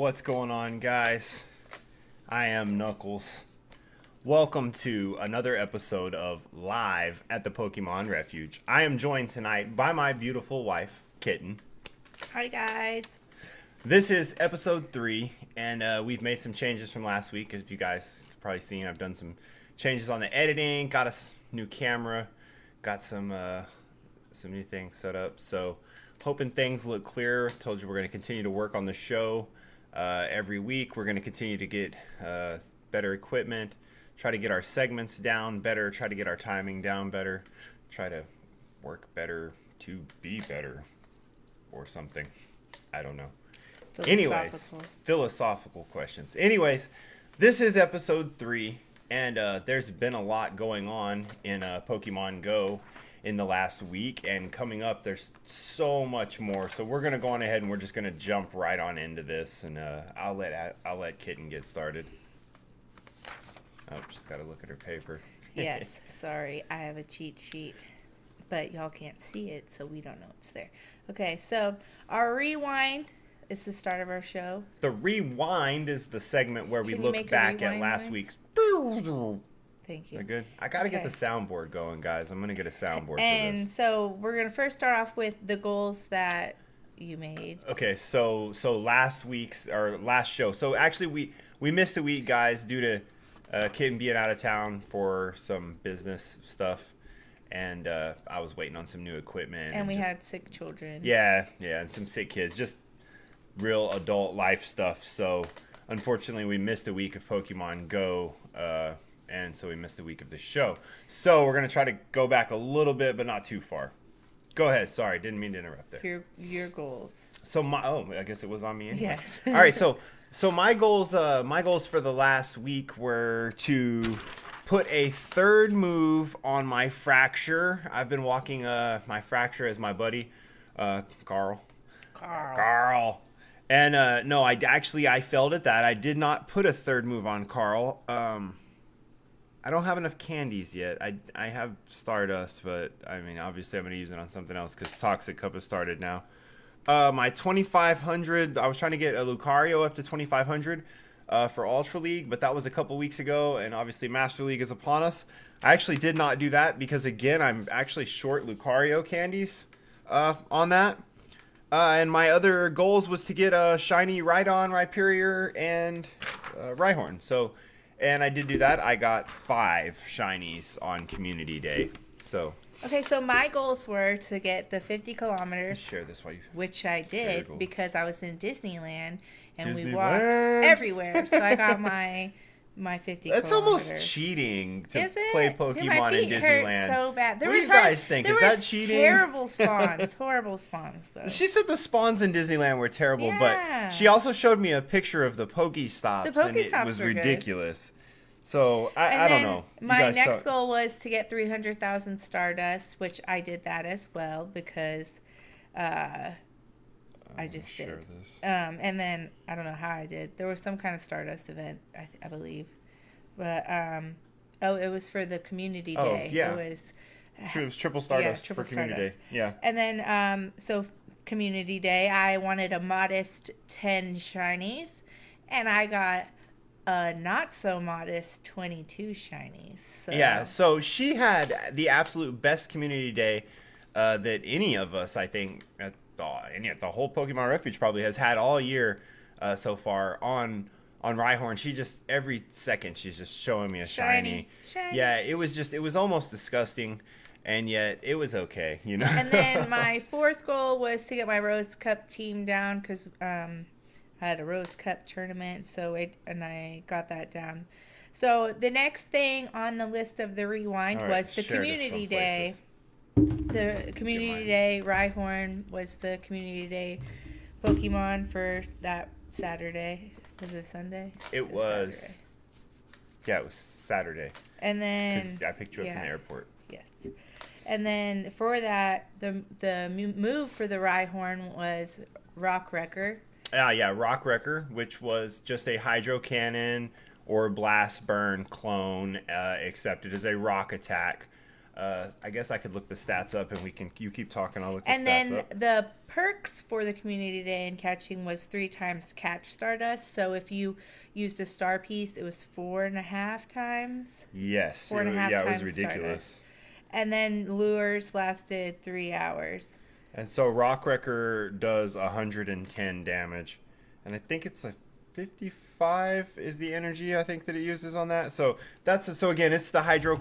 What's going on, guys? I am Knuckles. Welcome to another episode of Live at the Pokemon Refuge. I am joined tonight by my beautiful wife, Kitten. Hi, guys. This is episode 3, and we've made some changes from last week. As you guys have probably seen, I've done some changes on the editing, got a new camera, got some new things set up. So, hoping things look clear. Told you we're going to continue to work on the show every week. We're going to continue to get better equipment, try to get our segments down better, try to get our timing down better, try to work better to be better or something. I don't know. Anyways, philosophical questions. Anyways, this is episode 3, and there's been a lot going on in Pokemon Go in the last week, and coming up there's so much more. So we're gonna go on ahead and we're just gonna jump right on into this, and I'll let Kitten get started. Oh, she's got to look at her paper. Yes, sorry, I have a cheat sheet, but y'all can't see it, so we don't know it's there. Okay, so our rewind is the start of our show. The rewind is the segment where we look back at last week's. Thank you. They're good. I got to get the soundboard going, guys. I'm going to get a soundboard for this. And so we're going to first start off with the goals that you made. Okay, so last show. So actually we missed a week, guys, due to Kitten being out of town for some business stuff. And I was waiting on some new equipment. And we had sick children. Yeah, and some sick kids. Just real adult life stuff. So unfortunately we missed a week of Pokemon Go. And so we missed a week of the show. So we're going to try to go back a little bit, but not too far. Go ahead. Sorry, didn't mean to interrupt there. Your goals. So I guess it was on me anyway. Yes. All right, so my goals for the last week were to put a third move on my Fracture. I've been walking my Fracture as my buddy, Carl. And no, I failed at that. I did not put a third move on Carl. I don't have enough candies yet. I have Stardust, but I mean, obviously I'm going to use it on something else because Toxic Cup has started now. My 2500, I was trying to get a Lucario up to 2500 for Ultra League, but that was a couple weeks ago, and obviously Master League is upon us. I actually did not do that because, again, I'm actually short Lucario candies on that. And my other goals was to get a shiny Rhydon, Rhyperior, and Rhyhorn. And I did do that. I got 5 shinies on Community Day. So. Okay, so my goals were to get the 50 kilometers. Share this while you. Which I did because I was in Disneyland and we walked everywhere. So I got my 50 That's kilometers. Almost cheating to play Pokemon Dude, my feet in Disneyland. Hurt so bad. What do you guys think? Is that cheating? Terrible spawns. Horrible spawns, though. She said the spawns in Disneyland were terrible, yeah. But she also showed me a picture of the Pokestops, and it was ridiculous. Good. So, I don't know. My next goal was to get 300,000 Stardust, which I did that as well because I just did. And then, I don't know how I did. There was some kind of Stardust event, I believe. But, it was for the Community Day. Oh, yeah. It was Triple Stardust for Community Day. Yeah. And then, so Community Day, I wanted a modest 10 shinies, and I got a not so modest 22 shinies. So. Yeah, so she had the absolute best Community Day that any of us, I think, at the whole Pokemon Refuge probably has had all year so far on Rhyhorn. She just, every second, she's just showing me a shiny. Yeah, it was almost disgusting, and yet it was okay, you know. And then my 4th goal was to get my Rose Cup team down because I had a Rose Cup tournament, and I got that down. So the next thing on the list of the rewind was the Community Day. The Community Day Rhyhorn was the Community Day Pokemon for that Saturday. Was it Sunday? It was. Saturday. Yeah, it was Saturday. And then 'cause I picked you up from the airport. Yes. And then for that, the move for the Rhyhorn was Rock Wrecker. Rock Wrecker, which was just a Hydro Cannon or Blast Burn clone, except it is a rock attack. I guess I could look the stats up, and you keep talking. I'll look the And stats then up. the perks for the community day and catching was 3 times catch Stardust. So if you used a star piece, it was 4.5 times. Yes. 4.5 yeah, it was times ridiculous. Stardust. And then lures lasted 3 hours. And so Rockwrecker does 110 damage, and I think it's a 55 is the energy I think that it uses on that. So again, it's the hydro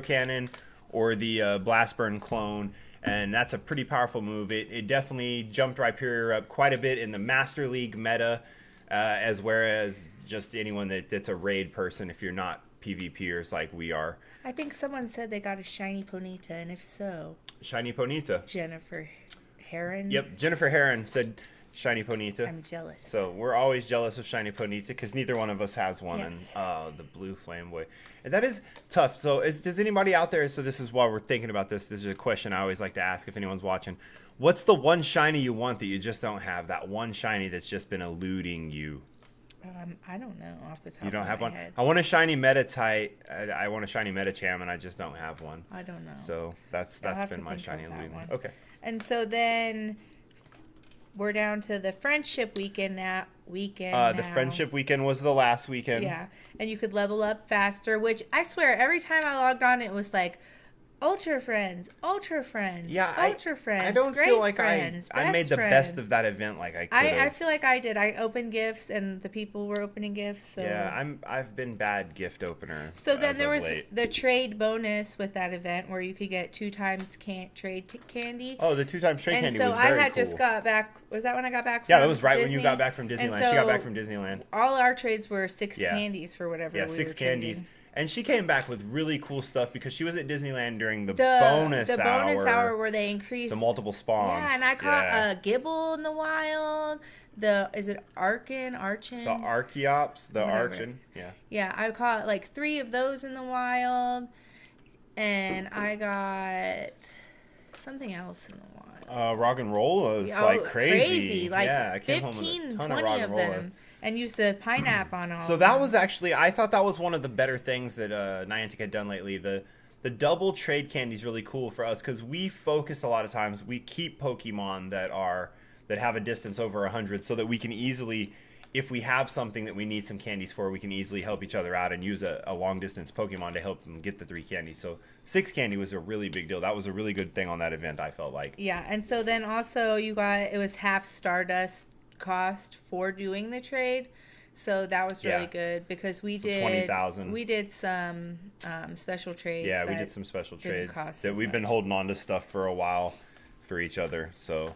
cannon or the blast burn clone, and that's a pretty powerful move. It definitely jumped Rhyhorn up quite a bit in the Master League meta, as whereas just anyone that's a raid person if you're not PvPers like we are. I think someone said they got a shiny Ponyta, and if so, Shiny Ponyta. Jennifer Heron. Yep, Jennifer Heron said Shiny Ponyta. I'm jealous. So we're always jealous of Shiny Ponyta because neither one of us has one. Yes. And the blue flame boy, and that is tough. So does anybody out there? So this is why we're thinking about this. This is a question I always like to ask if anyone's watching. What's the one shiny you want that you just don't have? That one shiny that's just been eluding you. I don't know off the top. You don't of have my one. head. I want a shiny Metatite. I want a shiny Metacham, and I just don't have one. I don't know. So that's been my shiny eluding. Okay. And so then we're down to the friendship weekend now. The friendship weekend was the last weekend. Yeah, and you could level up faster. Which I swear, every time I logged on, it was like ultra friends, ultra friends, yeah, ultra friends. I don't great feel like friends, I made the friends. best of that event like I could. I feel like I did. I opened gifts, and the people were opening gifts. So yeah, I've been bad gift opener. So then there was late. the trade bonus with that event where you could get 2 times trade candy. Oh, the 2 times trade and candy so was very I had cool. just got back. Was that when I got back? Yeah, from that was right Disney? when you got back from Disneyland. And so she got back from Disneyland. All our trades were 6 Yeah. candies for whatever. Yeah, we 6 were candies. trading. And she came back with really cool stuff because she was at Disneyland during the bonus bonus hour where they increased the multiple spawns. Yeah, and I caught a Gibble in the wild. Is it Archin? The Archeops, the Whatever. Archon. Yeah. Yeah, I caught like 3 of those in the wild, and I got something else in the wild. Rock and roll was like crazy. Like yeah, I came 15, home with a ton 20 of rock of and roll. them. And used the pineapple on all So of that them. was actually, I thought that was one of the better things that Niantic had done lately. The double trade candy is really cool for us because we focus a lot of times. We keep Pokemon that have a distance over 100 so that we can easily, if we have something that we need some candies for, we can easily help each other out and use a long distance Pokemon to help them get the 3 candies. So 6 candy was a really big deal. That was a really good thing on that event, I felt like. Yeah, and so then also it was half Stardust cost for doing the trade. So that was really good because we did 20,000. We did some special trades. Yeah, we did some special trades cost that as we've been much. holding on to stuff for a while for each other. So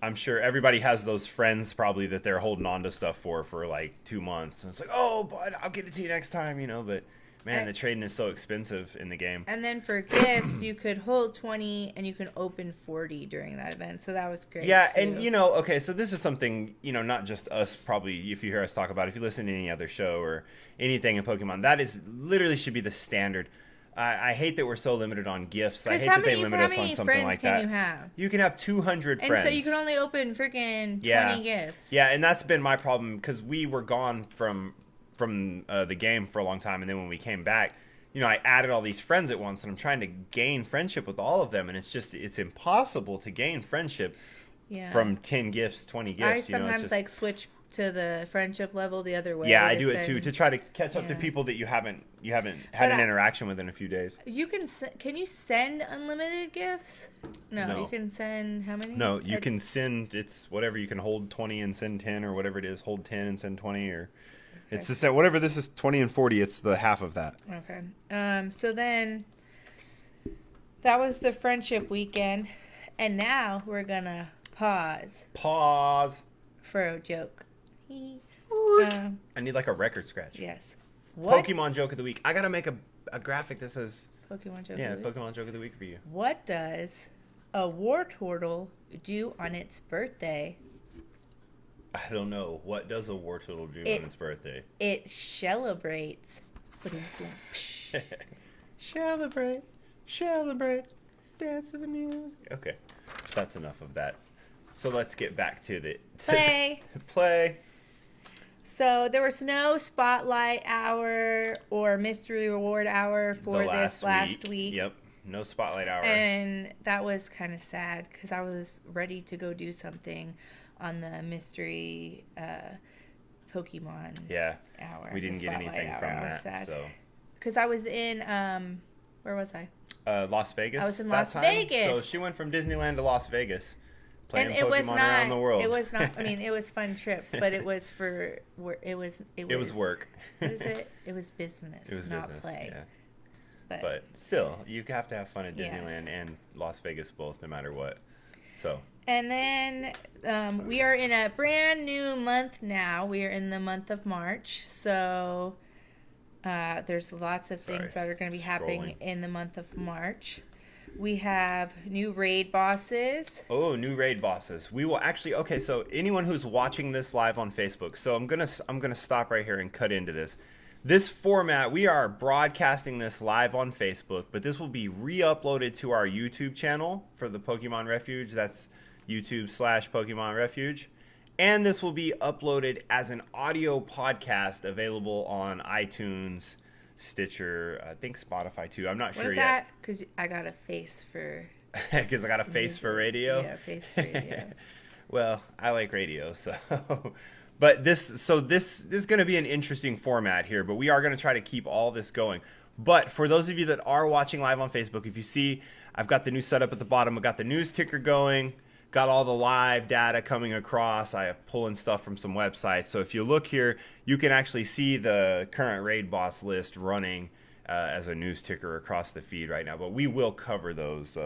I'm sure everybody has those friends probably that they're holding on to stuff for like 2 months. And it's like, oh, but I'll get it to you next time, you know. But man, the trading is so expensive in the game. And then for gifts, you could hold 20 and you can open 40 during that event. So that was great. Yeah, too. and okay, so this is something, not just us probably, if you hear us talk about, if you listen to any other show or anything in Pokemon, that is literally should be the standard. I hate that we're so limited on gifts. I hate that they limit us on something like that. How many friends can you have? You can have 200 friends. And so you can only open freaking 20 gifts. Yeah, and that's been my problem because we were gone from the game for a long time, and then when we came back, I added all these friends at once, and I'm trying to gain friendship with all of them, and it's impossible to gain friendship from 10 gifts, 20 gifts. I sometimes switch to the friendship level the other way. Yeah, I do it too to try to catch up to people that you haven't had an interaction with in a few days. You can you send unlimited gifts? No, you can send how many? No, you can send. It's whatever you can hold 20 and send 10 or whatever it is. Hold 10 and send 20 or. Okay. It's the same. Whatever this is, 20 and 40. It's the half of that. Okay. So then, that was the friendship weekend, and now we're gonna pause. Pause. For a joke. I need like a record scratch. Yes. What? Pokemon joke of the week. I gotta make a graphic that says. Pokemon joke. Yeah, Pokemon joke of the week for you. What does a Wartortle do on its birthday? I don't know. What does a Wartortle do on its birthday? It celebrates. Celebrate, dance to the music. Okay, that's enough of that. So let's get back to the play. Play. So there was no spotlight hour or mystery reward hour for this last week. Yep, no spotlight hour. And that was kind of sad because I was ready to go do something on the mystery Pokemon hour. We didn't get anything from that. So because I was in where was I? Las Vegas. I was in Las Vegas. So she went from Disneyland to Las Vegas, playing and it Pokemon was not, around the world. It was not. I mean, it was fun trips, but it was for it was work. What is it? It was business. It was not business. play. Yeah. But still, you have to have fun at Disneyland and Las Vegas both, no matter what. So. And then we are in a brand new month now. We are in the month of March. So there's lots of things that are going to be happening in the month of March. We have new raid bosses. Oh, new raid bosses. We will actually. Okay, so anyone who's watching this live on Facebook, so I'm gonna stop right here and cut into this. This format, we are broadcasting this live on Facebook, but this will be re-uploaded to our YouTube channel for the Pokemon Refuge. That's YouTube/Pokemon Refuge. And this will be uploaded as an audio podcast available on iTunes, Stitcher, I think Spotify too. I'm not sure yet. What is that? Because I got a face for... Because I got a face for radio? Yeah, face for radio. Well, I like radio, so... But this is going to be an interesting format here, but we are going to try to keep all this going. But for those of you that are watching live on Facebook, if you see, I've got the new setup at the bottom. I've got the news ticker going, got all the live data coming across. I have pulling stuff from some websites. So if you look here, you can actually see the current raid boss list running as a news ticker across the feed right now. But we will cover those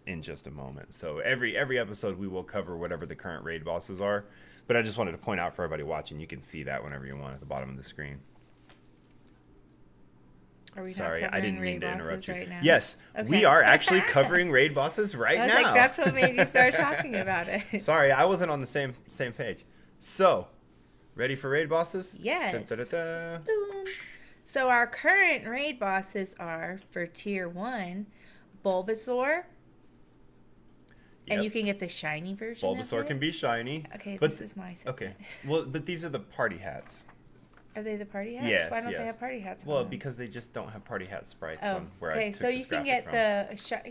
in just a moment. So every episode we will cover whatever the current raid bosses are. But I just wanted to point out for everybody watching, you can see that whenever you want at the bottom of the screen. Are we Sorry, I didn't mean to interrupt you. Right now? Yes, okay. We are actually covering raid bosses right now. I was like, that's what made you start talking about it. Sorry, I wasn't on the same page. So, ready for raid bosses? Yes. Dun, dun, dun, dun. Boom. So our current raid bosses are for Tier 1, Bulbasaur. And you can get the shiny version Bulbasaur of it. can be shiny. Okay, but this is my set. Okay. Well, but these are the party hats. Are they the party hats? Yes. Why don't they have party hats? Well, because they just don't have party hat sprites on where okay. I took So you can get from.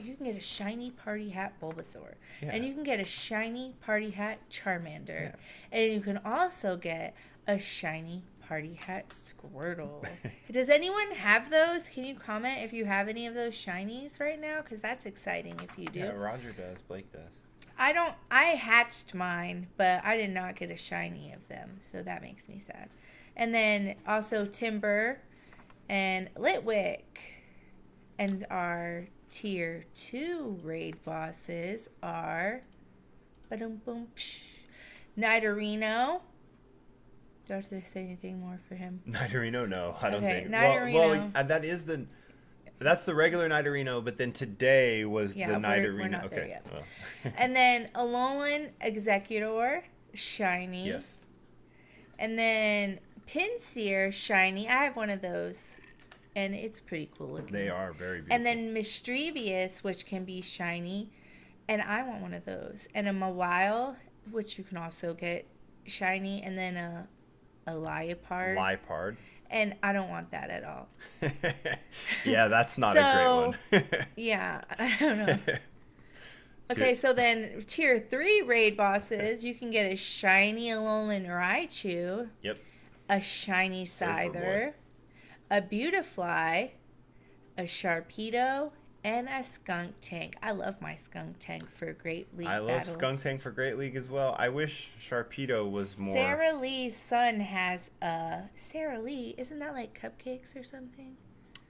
you can get a shiny party hat Bulbasaur, Yeah. and you can get a shiny party hat Charmander, Yeah. and you can also get a shiny party hat Squirtle. Does anyone have those? Can you comment if you have any of those shinies right now? Because that's exciting if you do. Yeah, Roger does. Blake does. I don't. I hatched mine, but I did not get a shiny of them, so that makes me sad. And then also Timber and Litwick. And our Tier 2 raid bosses are Nidorino. Do I have to say anything more for him? Nidorino, no. I don't think. Nidorino. Well, that's the regular Nidorino, but then today was the Nidorino. We're not okay. there yet. Well. And then Alolan Executor, shiny. Yes. And then Pinsir, shiny. I have one of those, and it's pretty cool looking. They are very beautiful. And then Mischievous, which can be shiny, and I want one of those. And a Mawile, which you can also get shiny, and then a Liepard. And I don't want that at all. Yeah, that's not a great one. Yeah, I don't know. Okay, so then Tier 3 raid bosses, you can get a shiny Alolan Raichu. Yep. A shiny Scyther. A Beautifly. A Sharpedo. And a Skunk Tank. I love my Skunk Tank for Great League I love battles. Skunk Tank for Great League as well. I wish Sharpedo was more... Sarah Lee's son has a... Sarah Lee, isn't that like cupcakes or something?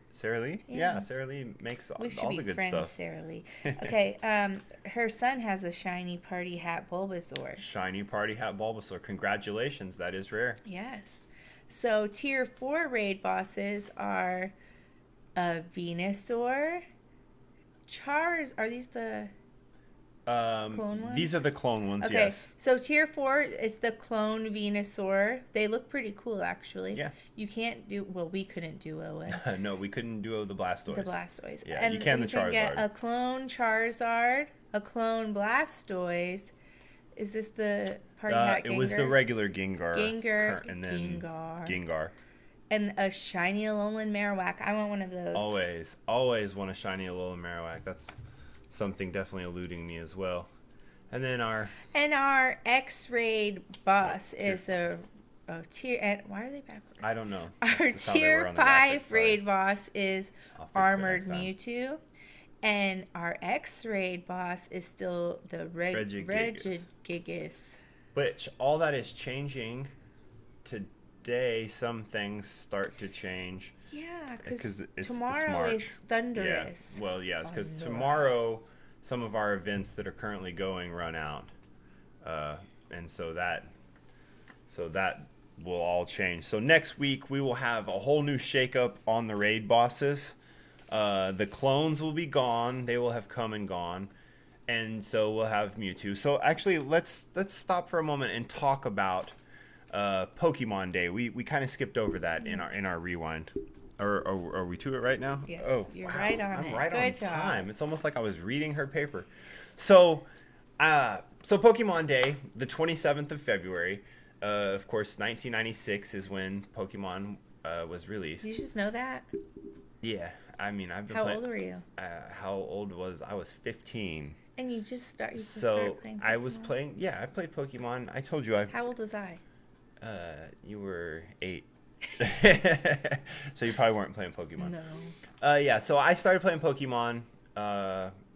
Sarah Lee? Yeah. Sarah Lee makes all We the should be good friends, stuff. Sarah Lee. Okay, her son has a shiny party hat Bulbasaur. Shiny party hat Bulbasaur. Congratulations, that is rare. Yes. So Tier 4 raid bosses are a Venusaur. Are these the clone ones? These are the clone ones, okay. yes. So Tier 4 is the clone Venusaur. They look pretty cool, actually. Yeah. You can't do... Well, we couldn't duo it. No, we couldn't duo the Blastoise. The Blastoise. Yeah, and you can the you can Charizard. get a clone Charizard, a clone Blastoise, Is this the party hat Gengar? It was the regular Gengar. Gengar. And then Gengar. And a shiny Alolan Marowak. I want one of those. Always want a shiny Alolan Marowak. That's something definitely eluding me as well. And then our X-Raid boss is a tier. And why are they backwards? I don't know. Our tier 5 raid boss is Armored Mewtwo. And our X-Raid boss is still the Regigigas. Which, all that is changing today. Some things start to change. Yeah, because tomorrow is Thundurus. Yeah. Well, yeah, because tomorrow some of our events that are currently going run out. And so that will all change. So next week we will have a whole new shakeup on the raid bosses. The clones will be gone. They will have come and gone. And so we'll have Mewtwo. So actually, let's stop for a moment and talk about Pokemon Day. We kind of skipped over that in our rewind. Are we to it right now? Yes, you're wow. right on it. I'm right Good on job. time. It's almost like I was reading her paper. So Pokemon Day, the 27th of February. Of course, 1996 is when Pokemon was released. Did you just know that? Yeah. I mean, I've been How old were you? How old was I? Was 15. And you just started playing Pokemon? I was playing. Yeah, I played Pokemon. I told you How old was I? You were 8. So you probably weren't playing Pokemon. No. Yeah. So I started playing Pokemon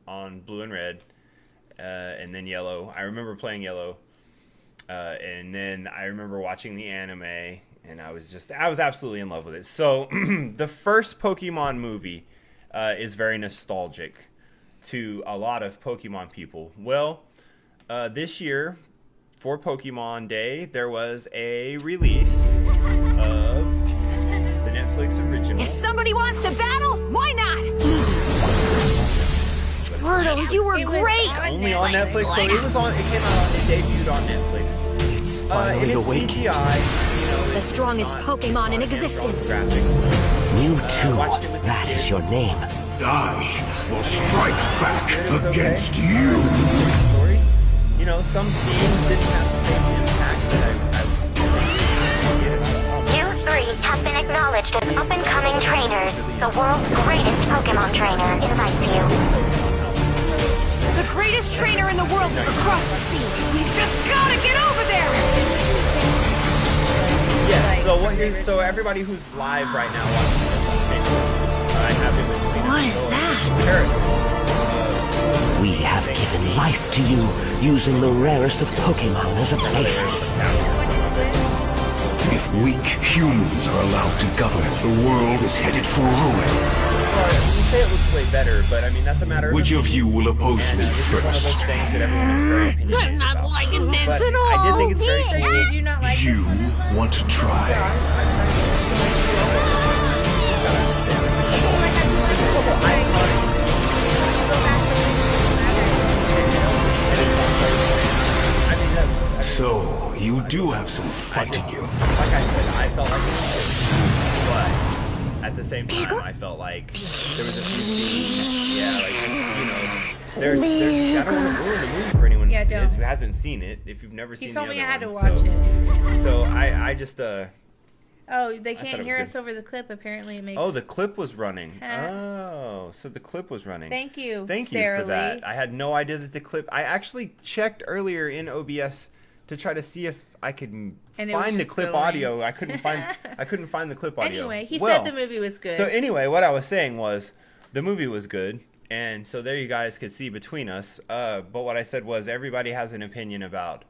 on Blue and Red, and then Yellow. I remember playing Yellow, and then I remember watching the anime. And I was absolutely in love with it. So the first Pokemon movie is very nostalgic to a lot of Pokemon people. Well, this year for Pokemon Day, there was a release of the Netflix original. If somebody wants to battle, why not? Squirtle, you were great. Only on Netflix. So it came out. It debuted on Netflix. It's finally awakened. CGI. The strongest Pokemon in existence. Mewtwo, that is your name. I will strike back against you. You know, some scenes didn't have the same impact that You three have been acknowledged as up-and-coming trainers. The world's greatest Pokemon trainer invites you. The greatest trainer in the world is across the sea. We've just gotta get over there. Yes, so everybody who's live right now watching this on Facebook, I have it with me. What is that? We have given life to you using the rarest of Pokemon as a basis. If weak humans are allowed to govern, the world is headed for ruin. Well, you say it looks way better, but I mean, that's a matter of... Which of you will oppose me this is one of those first? things that everyone is very opinionated I'm not about. liking this But at all. I did think it's very So cool. did you not like You this one? want to try? So, you do have some fight in you. Like I said, I felt like it was good, but at the same time, I felt like there was a few scenes. Yeah, like, there's I don't want to ruin the movie for anyone Yeah, don't. who hasn't seen it. If you've never seen He the told other me I had to one. watch it. So I just Oh, they thought can't it hear was us good. over the clip. Apparently, it makes. Oh, the clip was running. Huh? Oh, so the clip was running. Thank you. Thank you Sarah for that. Lee. I had no idea that the clip. I actually checked earlier in OBS to try to see if I could And it was find the just clip going. audio. I couldn't find the clip audio. Anyway, he Well, said the movie was good. So anyway, what I was saying was the movie was good, and so there you guys could see between us. But what I said was everybody has an opinion about.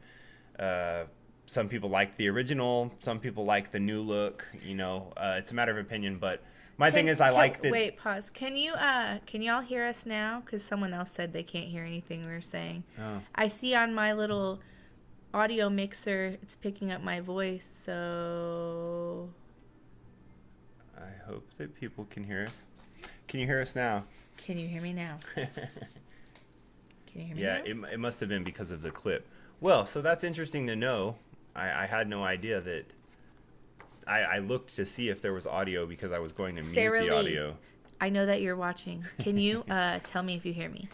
Some people like the original. Some people like the new look. You know, it's a matter of opinion. But my thing is, I like the. Wait, pause. Can y'all hear us now? Because someone else said they can't hear anything we were saying. Oh. I see on my little audio mixer, it's picking up my voice. So I hope that people can hear us. Can you hear us now? can you hear me now? Can you hear me Yeah, now? it must have been because of the clip. Well, so that's interesting to know. I had no idea that. I looked to see if there was audio because I was going to mute Sarah the Lee. audio. I know that you're watching. Can you tell me if you hear me?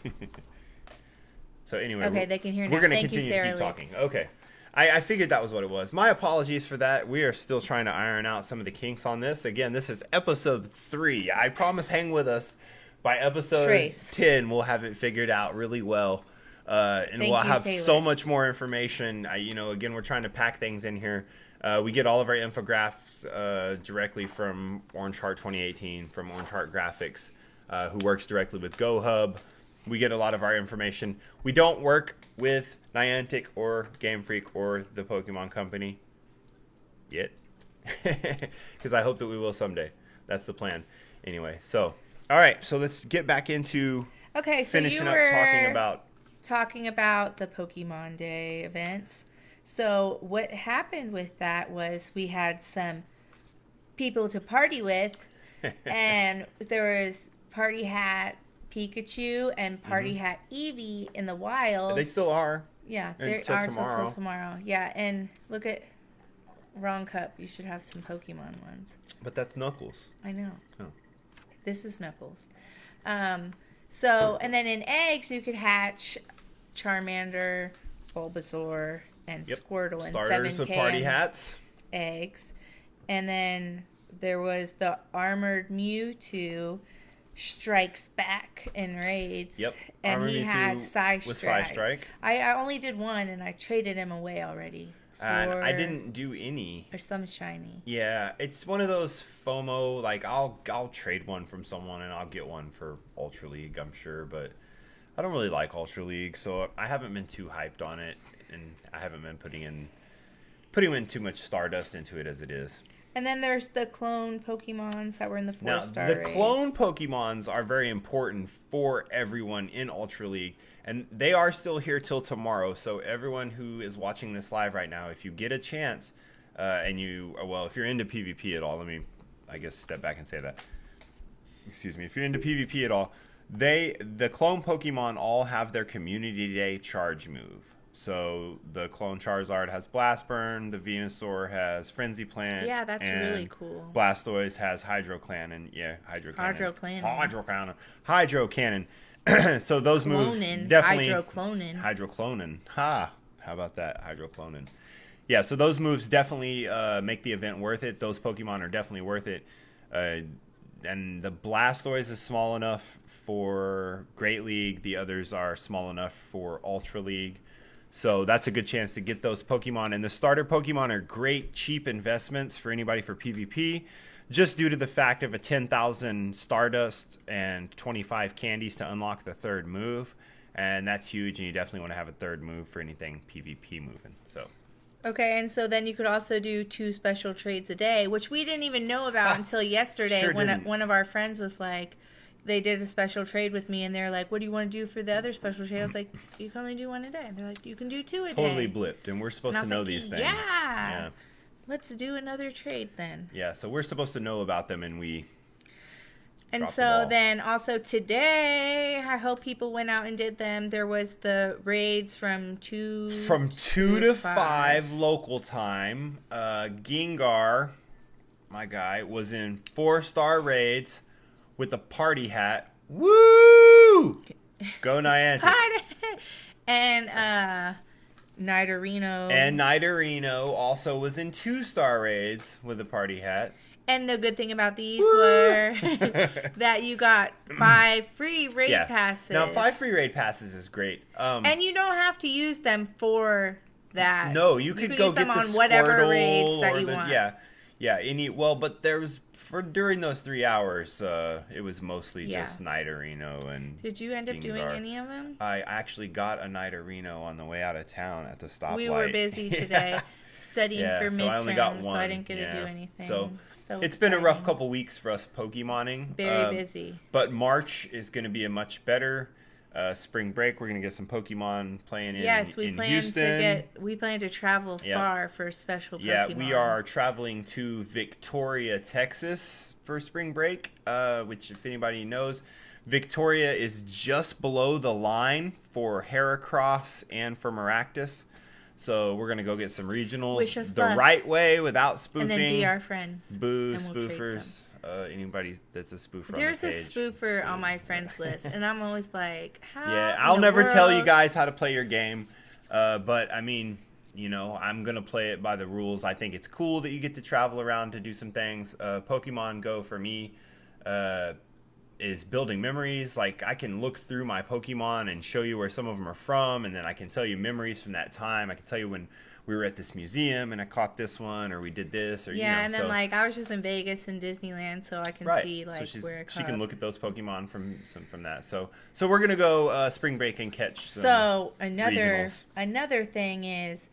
So anyway, Okay, they can hear now. We're going to Thank you, continue to Sarah keep Lee. talking. Okay. I figured that was what it was. My apologies for that. We are still trying to iron out some of the kinks on this. Again, this is episode 3. I promise hang with us. By episode 10, we'll have it figured out really well. And we'll have Taylor. so much more information. Again, we're trying to pack things in here. We get all of our infographics directly from Orange Heart 2018, from Orange Heart Graphics, who works directly with GoHub. We get a lot of our information. We don't work with Niantic or Game Freak or the Pokemon Company yet, because I hope that we will someday. That's the plan. Anyway, so all right, so let's get back into finishing up talking about the Pokemon Day events. So what happened with that was we had some people to party with, and there was Party Hat Pikachu and Party Hat Eevee in the wild. They still are. Yeah, they are until tomorrow. Yeah, and look at wrong cup. You should have some Pokemon ones. But that's Knuckles. I know. Oh. This is Knuckles. So, and then in eggs, you could hatch Charmander, Bulbasaur, and Squirtle in Starters 7K with party hats. Eggs. And then there was the Armored Mewtwo strikes back in raids. Yep. And Armored he Mewtwo had with Psystrike. I only did one, and I traded him away already. And I didn't do any. Or some shiny. Yeah, it's one of those FOMO, like I'll trade one from someone and I'll get one for Ultra League, I'm sure, but I don't really like Ultra League, so I haven't been too hyped on it, and I haven't been putting in too much Stardust into it as it is. And then there's the clone Pokemons that were in the 4-star the clone Pokemons are very important for everyone in Ultra League, and they are still here till tomorrow. So everyone who is watching this live right now, if you get a chance, if you're into PvP at all, let me, I guess, step back and say that. Excuse me. If you're into PvP at all, the clone Pokemon all have their Community Day charge move. So the clone Charizard has Blast Burn, the Venusaur has Frenzy Plant. Yeah, that's really cool. Blastoise has Hydro Cannon. Yeah, Hydro Cannon. Hydro Cannon. So those moves definitely... Hydroclonin. Ha! How about that? Hydroclonin. Yeah, so those moves definitely make the event worth it. Those Pokemon are definitely worth it. And the Blastoise is small enough for Great League. The others are small enough for Ultra League. So that's a good chance to get those Pokemon. And the starter Pokemon are great, cheap investments for anybody for PvP, just due to the fact of a 10,000 Stardust and 25 candies to unlock the third move. And that's huge, and you definitely want to have a third move for anything PvP moving. So. Okay, and so then you could also do 2 special trades a day, which we didn't even know about until yesterday when one of our friends was like, they did a special trade with me, and they're like, what do you want to do for the other special trade? I was like, you can only do 1 a day. They're like, you can do 2 a day. Totally blipped, and we're supposed to know these things. Yeah. Let's do another trade then. Yeah, so we're supposed to know about them, and we... And so then also today, I hope people went out and did them. There was the raids from 2 to 5 local time. Gengar, my guy, was in 4-star raids with a party hat. Woo! Go Niantic. And Nidorino. And Nidorino also was in 2-star raids with a party hat. And the good thing about these were that you got 5 free raid passes. Now, 5 free raid passes is great. And you don't have to use them for that. No, you could go use them get on the whatever Squirtle raids that you want. Yeah. But there was during those 3 hours, it was mostly just Nidorino and. Did you end up doing any of them? I actually got a Nidorino on the way out of town at the stoplight. We were busy today studying for midterms, I only got 1. so I didn't get to do anything. So it's been a rough couple weeks for us Pokemoning. Very busy. But March is going to be a much better spring break. We're going to get some Pokemon playing in Houston. We plan to travel far for special Pokemon. Yeah, we are traveling to Victoria, Texas for spring break, which if anybody knows, Victoria is just below the line for Heracross and for Maractus. So we're gonna go get some regionals Wish us the luck. right way without spoofing. And then be our friends. Boo, and we'll trade spoofers. Anybody that's a spoofer. There's on a the page. spoofer on my friends list, and I'm always like, how? Yeah, in I'll the never tell you world? guys how to play your game, but I mean, you know, I'm gonna play it by the rules. I think it's cool that you get to travel around to do some things. Pokemon Go for me is building memories. Like, I can look through my Pokemon and show you where some of them are from, and then I can tell you memories from that time. I can tell you when we were at this museum and I caught this one, or we did this, or Yeah, you know, and then so, like I was just in Vegas and Disneyland, so I can right. see like so where I she caught. can look at those Pokemon from that. So we're gonna go spring break and catch some So regionals. another thing is,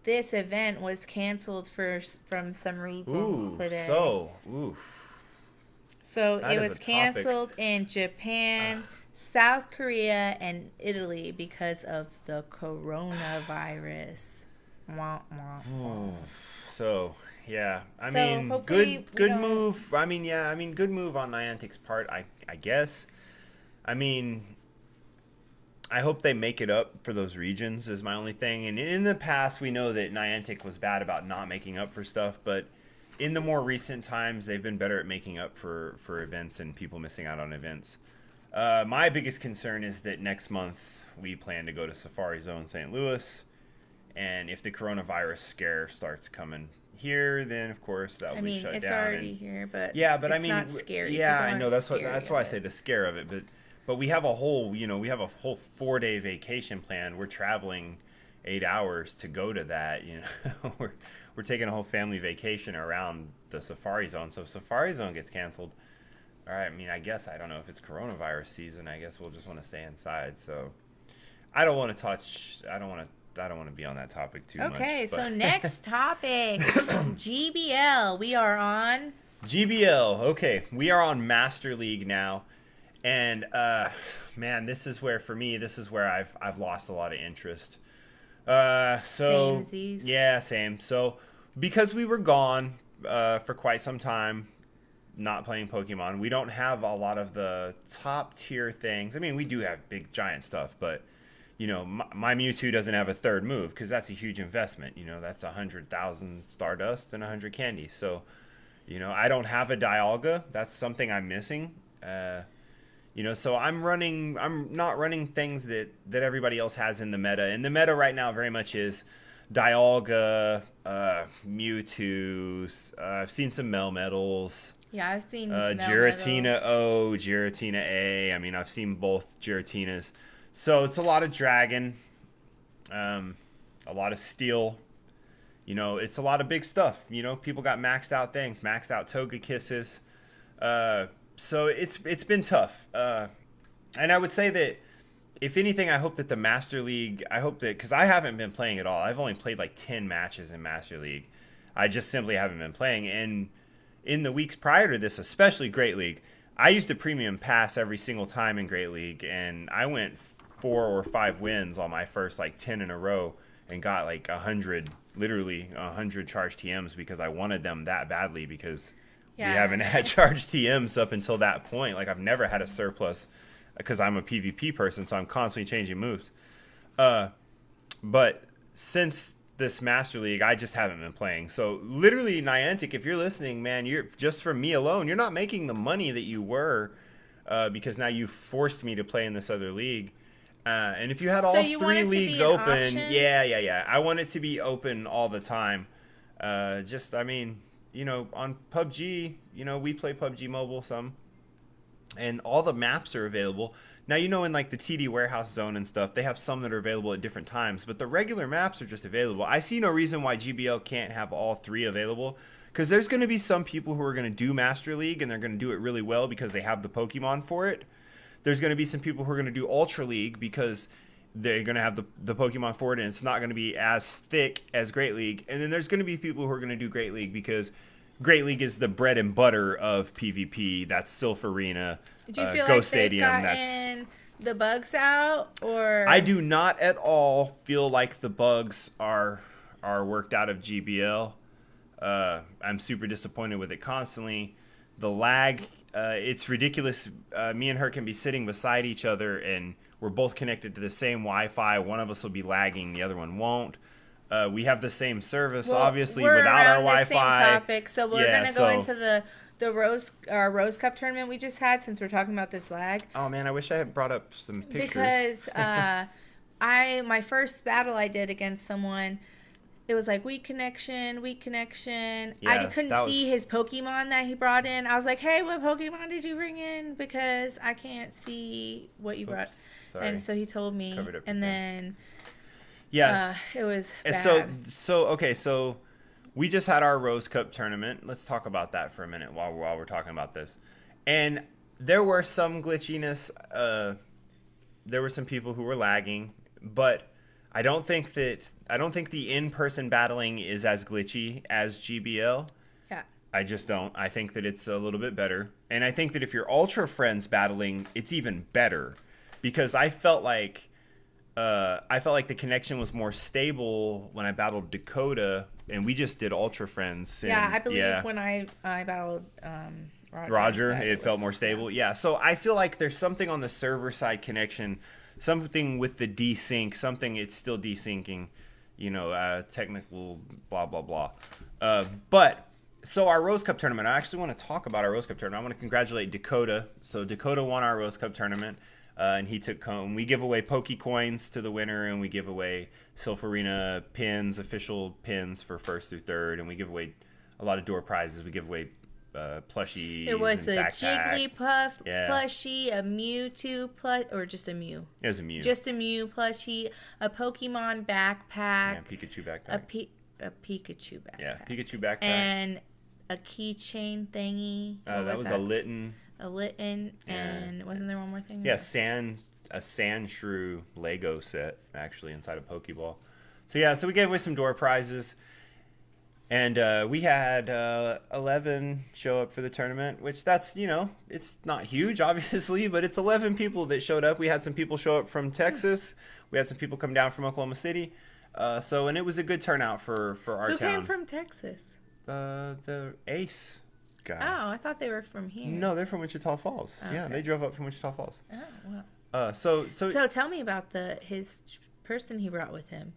this event was canceled from some regions Ooh, today. So So that it is was a topic. canceled in Japan, South Korea, and Italy because of the coronavirus. Wah, wah, wah. So yeah, I So mean, hopefully we good don't- move. I mean, yeah, I mean, good move on Niantic's part. I guess. I mean, I hope they make it up for those regions is my only thing. And in the past, we know that Niantic was bad about not making up for stuff, but in the more recent times, they've been better at making up for events and people missing out on events. My biggest concern is that next month we plan to go to Safari Zone St. Louis, and if the coronavirus scare starts coming here, then of course that will I be mean, shut it's down. already here, but Yeah, but it's I mean, not scary. yeah, People I know aren't that's scary why I of say it. the scare of it. But we have a whole 4-day vacation plan. We're traveling 8 hours to go to that. You know, we're taking a whole family vacation around the Safari Zone. So if Safari Zone gets canceled, all right. I mean, I guess I don't know if it's coronavirus season. I guess we'll just want to stay inside. So I don't want to touch. I don't want to be on that topic too much. Okay, so but- next topic, GBL. We are on. GBL. Okay, we are on Master League now, and man, this is where I've lost a lot of interest. So Samesies. yeah, same. So because we were gone for quite some time, not playing Pokemon, we don't have a lot of the top tier things. I mean, we do have big giant stuff, but you know, my Mewtwo doesn't have a third move because that's a huge investment. You know, that's 100,000 Stardust and 100 candies. So, you know, I don't have a Dialga. That's something I'm missing. You know, so I'm not running things that everybody else has in the meta. And the meta right now very much is Dialga, Mewtwo. I've seen some Melmetals. Yeah, I've seen Giratina Melmetal. O, Giratina A. I mean, I've seen both Giratinas. So it's a lot of Dragon, a lot of Steel. You know, it's a lot of big stuff. You know, people got maxed out things, maxed out Togekisses. So it's been tough. And I would say that, if anything, I hope that the Master League, because I haven't been playing at all. I've only played like 10 matches in Master League. I just simply haven't been playing. And in the weeks prior to this, especially Great League, I used to premium pass every single time in Great League, and I went 4 or 5 wins on my first like 10 in a row and got like 100 charged TMs because I wanted them that badly, because Yeah. we haven't had charged TMs up until that point. Like, I've never had a surplus because I'm a PvP person, so I'm constantly changing moves. But since this Master League, I just haven't been playing. So literally, Niantic, if you're listening, man, you're just from me alone, you're not making the money that you were, because now you forced me to play in this other league. And if you had all So you want 3 it to be leagues an open, option? yeah, I want it to be open all the time. I mean, you know, on PUBG, you know, we play PUBG Mobile some, and all the maps are available. Now, you know, in like the TD Warehouse Zone and stuff, they have some that are available at different times, but the regular maps are just available. I see no reason why GBL can't have all 3 available, because there's going to be some people who are going to do Master League, and they're going to do it really well because they have the Pokemon for it. There's going to be some people who are going to do Ultra League because they're going to have the Pokemon for it, and it's not going to be as thick as Great League. And then there's going to be people who are going to do Great League because Great League is the bread and butter of PvP. That's Silph Arena, Do you feel Go like Stadium. they've gotten the bugs out, or I do not at all feel like the bugs are worked out of GBL. I'm super disappointed with it constantly. The lag, it's ridiculous. Me and her can be sitting beside each other, and we're both connected to the same Wi-Fi. One of us will be lagging, the other one won't. We have the same service, Well, obviously, we're without our around the same Wi-Fi. topic, so we're gonna go into the Rose Cup tournament we just had, since we're talking about this lag. Oh man, I wish I had brought up some pictures. Because my first battle I did against someone, it was like weak connection. Yeah, I couldn't see his Pokemon that he brought in. I was like, hey, what Pokemon did you bring in? Because I can't see what you brought. Sorry. And so he told me, and then it was bad. So we just had our Rose Cup tournament. Let's talk about that for a minute while we're talking about this. And there were some glitchiness. There were some people who were lagging, but I don't think the in-person battling is as glitchy as GBL. Yeah. I just don't. I think that it's a little bit better. And I think that if you're Ultra Friends battling, it's even better, because I felt like the connection was more stable when I battled Dakota, and we just did Ultra Friends. And, I believe when I battled Roger, it felt more stable. Yeah, so I feel like there's something on the server side connection, something with the desync, it's still desyncing, technical blah blah blah. But so our Rose Cup tournament, I actually want to talk about our Rose Cup tournament. I want to congratulate Dakota. So Dakota won our Rose Cup tournament. And he took home. We give away Poke Coins to the winner, and we give away Silph Arena pins, official pins for first through third, and we give away a lot of door prizes. We give away plushies. There was and a backpack. Jigglypuff plushie, a Mewtwo or just a Mew. It was a Mew. Just a Mew plushie, a Pokemon backpack. Yeah, Pikachu backpack. A Pikachu backpack. Yeah, Pikachu backpack. And a keychain thingy. That was a Litten. A Litten, and wasn't there one more thing? Yeah, a Sandshrew Lego set, actually, inside a Pokeball. So we gave away some door prizes. And we had 11 show up for the tournament, which that's, it's not huge, obviously, but it's 11 people that showed up. We had some people show up from Texas. We had some people come down from Oklahoma City. And it was a good turnout for our town. Who came from Texas? The Ace guy. Oh, I thought they were from here. No, they're from Wichita Falls. Okay. Yeah, they drove up from Wichita Falls. Oh, wow. So tell me about his person he brought with him.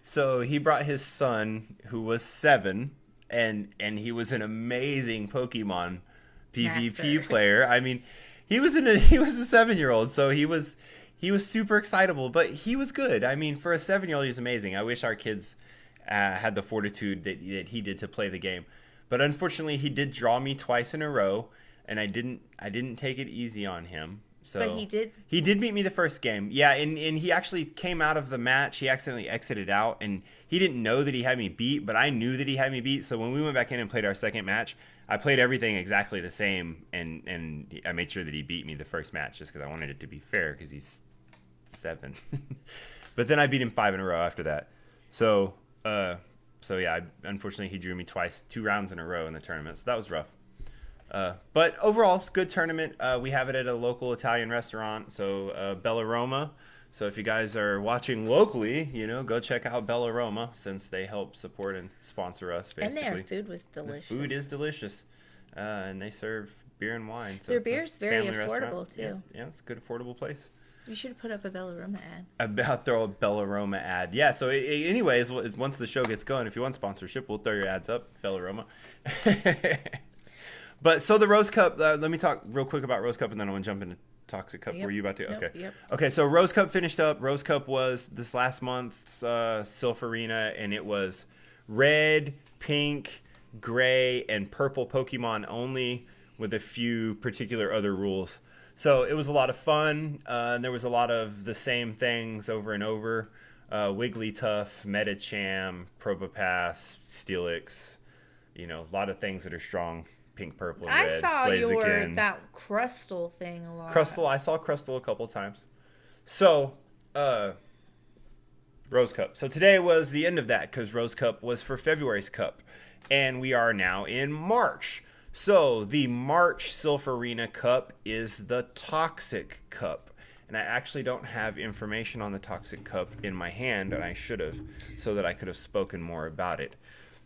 So he brought his son, who was 7, and he was an amazing Pokemon PvP player. I mean, he was a 7-year-old, so he was super excitable, but he was good. I mean, for a 7-year-old, he's amazing. I wish our kids had the fortitude that he did to play the game, but unfortunately, he did draw me twice in a row, and I didn't take it easy on him. So but he did? He did beat me the first game. Yeah, and he actually came out of the match. He accidentally exited out, and he didn't know that he had me beat, but I knew that he had me beat. So when we went back in and played our second match, I played everything exactly the same, and I made sure that he beat me the first match just because I wanted it to be fair because he's 7. But then I beat him 5 in a row after that. So yeah, unfortunately he drew me twice, 2 rounds in a row in the tournament. So that was rough. But overall, it's a good tournament. We have it at a local Italian restaurant, so Bella Roma. So if you guys are watching locally, go check out Bella Roma, since they help support and sponsor us, basically. And their food was delicious. The food is delicious. And they serve beer and wine. So their beer's very affordable, restaurant. too. Yeah, it's a good, affordable place. You should put up a Bella Roma ad. I'll throw a Bella Roma ad. Yeah, so anyways, once the show gets going, if you want sponsorship, we'll throw your ads up, Bella Roma. But so the Rose Cup, let me talk real quick about Rose Cup, and then I want to jump into Toxic Cup. Yep. Were you about to? Okay. Yep. Okay, so Rose Cup finished up. Rose Cup was this last month's Silph Arena, and it was red, pink, gray, and purple Pokemon only, with a few particular other rules. So it was a lot of fun, and there was a lot of the same things over and over. Wigglytuff, Medicham, Probopass, Steelix, a lot of things that are strong. Pink, purple, and red. I saw Blaziken. that Crustle thing a lot. I saw Crustle a couple of times. So, Rose Cup. So today was the end of that, because Rose Cup was for February's Cup. And we are now in March. So the March Silph Arena Cup is the Toxic Cup. And I actually don't have information on the Toxic Cup in my hand, and I should have, so that I could have spoken more about it.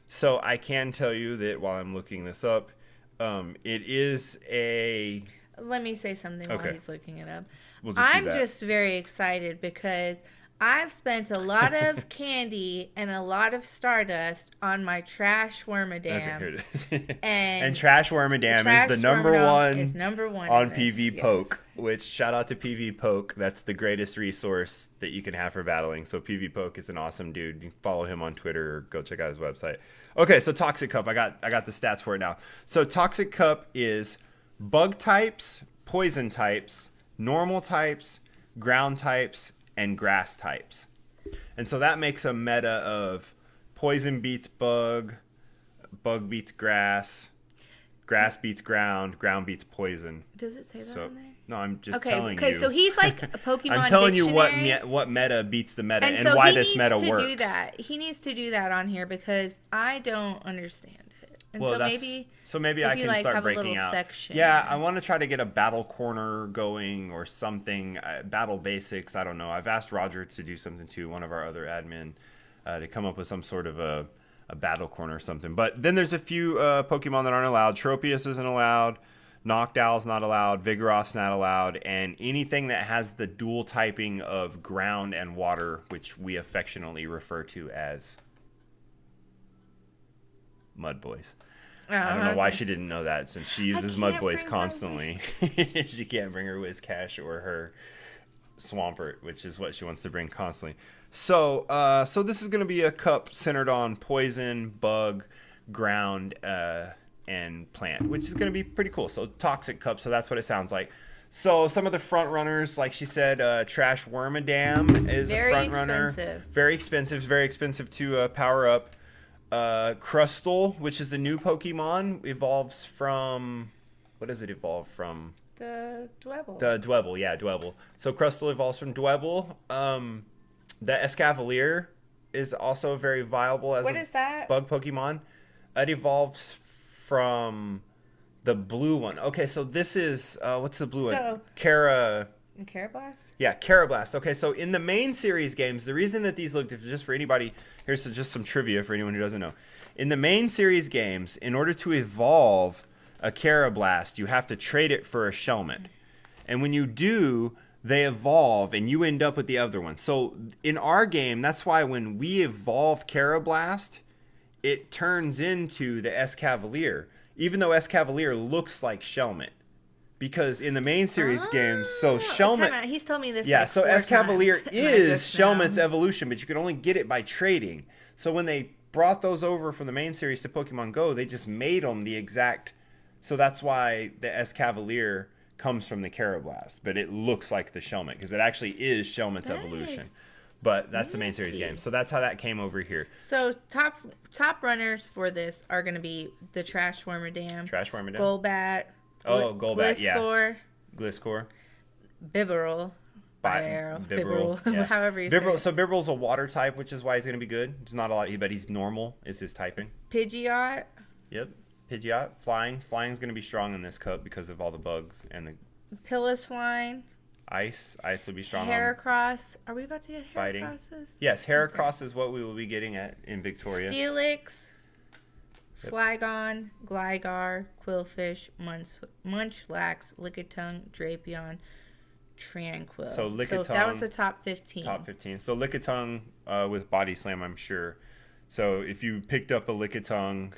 So I can tell you that while I'm looking this up, it is a... Let me say something Okay. while he's looking it up. We'll just do I'm that. just very excited because I've spent a lot of candy and a lot of Stardust on my Trash Wormadam. Okay, here it is. And And Trash Wormadam Trash is the number Wormadam one, is number one on in this, PV yes. Poke, which shout out to PV Poke. That's the greatest resource that you can have for battling. So PV Poke is an awesome dude. You can follow him on Twitter or go check out his website. Okay, so Toxic Cup. I got the stats for it now. So Toxic Cup is bug types, poison types, normal types, ground types, and grass types. And so that makes a meta of poison beats bug, bug beats grass, grass beats ground, ground beats poison. Does it say that So on there? no, I'm just Okay, telling you. because so he's like a Pokemon I'm telling you dictionary. what meta beats the meta and so why he this needs meta to works. do that. He needs to do that on here because I don't understand it. And Well, so that's, maybe so maybe if I you, can like, start have a breaking little out. section. Yeah, I want to try to get a battle corner going or something. Battle basics. I don't know. I've asked Roger to do something too. One of our other admin to come up with some sort of a battle corner or something. But then there's a few Pokemon that aren't allowed. Tropius isn't allowed. Noctowl's not allowed. Vigoroth's not allowed. And anything that has the dual typing of ground and water, which we affectionately refer to as Mud Boys. I don't know why she didn't know that since she uses Mud can't Boys bring my constantly. She can't bring her Whiscash or her Swampert, which is what she wants to bring constantly. So this is going to be a cup centered on poison, bug, ground, and plant, which is going to be pretty cool. So Toxic Cup, so that's what it sounds like. So some of the front runners, like she said, Trash Wormadam is Very a front runner. expensive. Very expensive to power up. Crustle, which is the new Pokemon, evolves from... What does it evolve from? the Dwebble. The Dwebble, yeah, Dwebble. So Crustle evolves from Dwebble. The Escavalier is also very viable as What is that? bug Pokemon. It evolves from the blue one. Okay, so this is... what's the blue one? And Carablast? Yeah, Carablast. Okay, so in the main series games, the reason that these look different, just for anybody, here's just some trivia for anyone who doesn't know. In the main series games, in order to evolve a Carablast, you have to trade it for a Shelmet. And when you do, they evolve and you end up with the other one. So in our game, that's why when we evolve Carablast, it turns into the Escavalier, even though Escavalier looks like Shelmet. Because in the main series games, so Shelmet... Time out. He's told me this. Yeah, like so 4 Escavalier times, and I is just know. Shelmet's evolution, but you can only get it by trading. So when they brought those over from the main series to Pokemon Go, they just made them the exact... So that's why the Escavalier comes from the Carablast, but it looks like the Shelmet, because it actually is Shelmet's evolution. But that's the main series game. So that's how that came over here. So top runners for this are going to be the Trash Wormadam, Trash Wormadam. Golbat, Golbat, yeah. Gliscor, Gliscor. Bibarel. Bibarel. However you say Bibarel. it. So Bibarel's a water type, which is why he's going to be good. It's not a lot, but he's normal is his typing. Pidgeot. Yep. Pidgeot. Flying. Flying's going to be strong in this cup because of all the bugs and the Piloswine. ice. Ice will be strong on Heracross. Are we about to get fighting. Heracrosses? Yes, Heracross is what we will be getting at in Victoria. Steelix. Flygon, Gligar, Quillfish, Munchlax, Lickitung, Drapion, Tranquil. So Lickitung- that was the top 15. Top 15. So Lickitung with Body Slam, I'm sure. So if you picked up a Lickitung,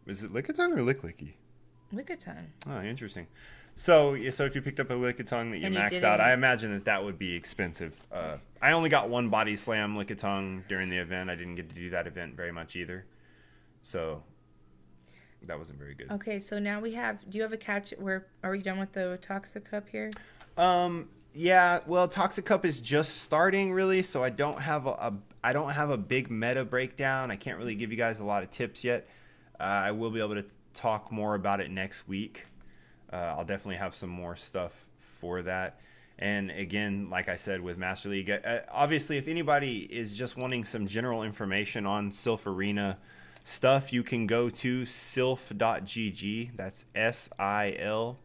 is it Lickitung or Licklicky? Lickitung. Oh, interesting. So if you picked up a Lickitung that you And you maxed out, didn't- I imagine that would be expensive. I only got one Body Slam Lickitung during the event. I didn't get to do that event very much either. So that wasn't very good. Okay, so now we have. Do you have a catch? Are we done with the Toxic Cup here? Yeah. Well, Toxic Cup is just starting really, so I don't have a big meta breakdown. I can't really give you guys a lot of tips yet. I will be able to talk more about it next week. I'll definitely have some more stuff for that. And again, like I said, with Master League, obviously, if anybody is just wanting some general information on Silph Arena stuff, you can go to silph.gg. That's silph.gg.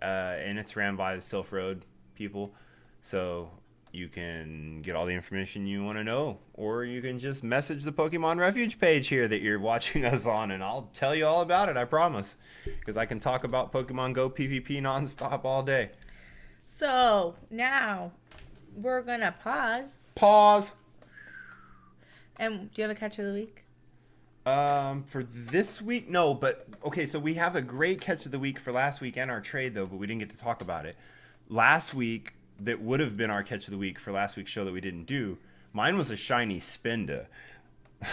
And it's ran by the Silph Road people. So you can get all the information you want to know. Or you can just message the Pokemon Refuge page here that you're watching us on, and I'll tell you all about it, I promise. Because I can talk about Pokemon Go PvP nonstop all day. So now we're gonna pause. Pause. And do you have a catch of the week? For this week, no, but okay, so we have a great catch of the week for last week and our trade though, but we didn't get to talk about it. Last week, that would have been our catch of the week for last week's show that we didn't do. Mine was a shiny Spinda.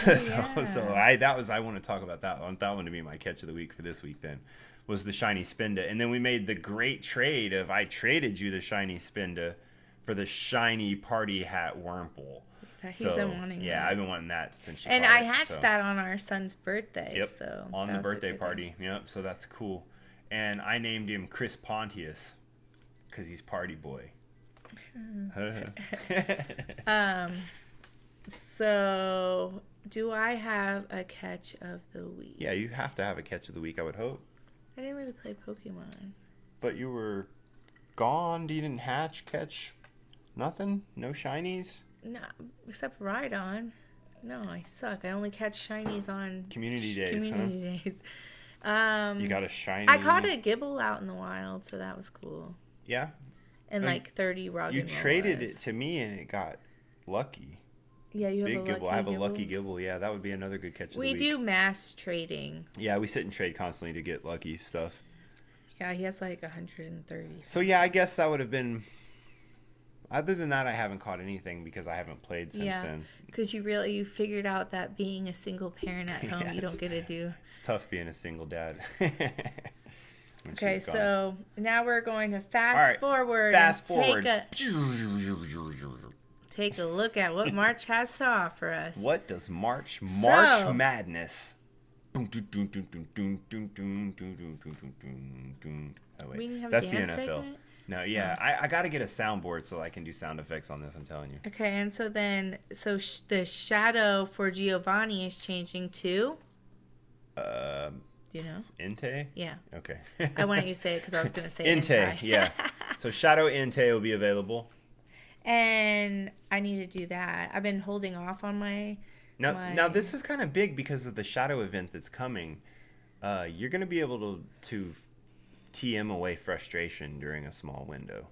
I want to talk about that. I want that one to be my catch of the week for this week then. Was the shiny Spinda. And then we made the great trade of I traded you the shiny Spinda for the shiny party hat Wurmple. He's been wanting that. Yeah, I've been wanting that since you And caught I it, hatched that on our son's birthday. Yep, So on that the was a birthday good party. Yep, so that's cool. And I named him Chris Pontius because he's party boy. So do I have a catch of the week? Yeah, you have to have a catch of the week, I would hope. I didn't really play Pokemon. But you were gone. You didn't hatch, catch, nothing? No shinies? No, except Rhydon. No, I suck. I only catch shinies on Community days, Community days. You got a shiny. I caught a Gibble out in the wild, so that was cool. Yeah. And like 30 Roggenrolas. You traded it to me and it got lucky. Yeah, you have Big a lucky Gibble. I have a lucky Gibble. Yeah, that would be another good catch of the week. We do mass trading. Yeah, we sit and trade constantly to get lucky stuff. Yeah, he has like 130. So yeah, I guess that would have been. Other than that, I haven't caught anything because I haven't played since then. Because you figured out that being a single parent at home, you don't get to do. It's tough being a single dad. Okay, so now we're going to fast forward. Take a look at what March has to offer us. What does March Madness? Oh, wait. That's the NFL. Segment? No, yeah, I got to get a soundboard so I can do sound effects on this. I'm telling you. Okay, and so then, the shadow for Giovanni is changing to. Do you know? Inte? Yeah. Okay. I wanted you to say it because I was going to say Inte. Yeah. So Shadow Inte will be available. And I need to do that. I've been holding off on my. Now this is kind of big because of the Shadow event that's coming. You're going to be able to TM away frustration during a small window.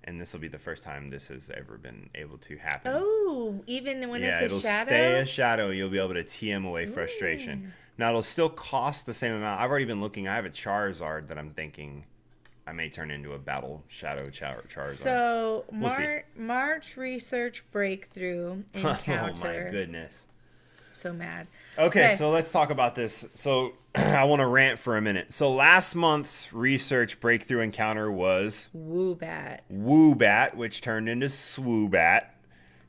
And this will be the first time this has ever been able to happen. Oh, even when it's a it'll shadow? stay a shadow. You'll be able to TM away frustration. Now, it'll still cost the same amount. I've already been looking. I have a Charizard that I'm thinking I may turn into a Battle Shadow Charizard. So, March Research Breakthrough Encounter. Oh, my goodness. So mad. Okay, so let's talk about this. So, I want to rant for a minute. So, last month's Research Breakthrough Encounter was Woobat, which turned into Swoobat.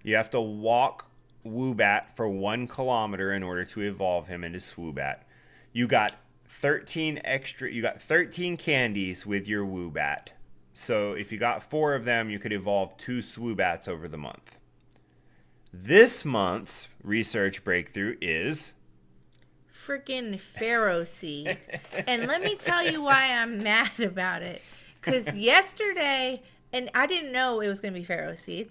You have to walk Woobat for 1 kilometer in order to evolve him into Swoobat. You got 13 candies with your Woobat. So if you got 4 of them, you could evolve 2 Swoobats over the month. This month's research breakthrough is freaking Pharaoh Seed. And let me tell you why I'm mad about it. Because yesterday, and I didn't know it was going to be Pharaoh Seed.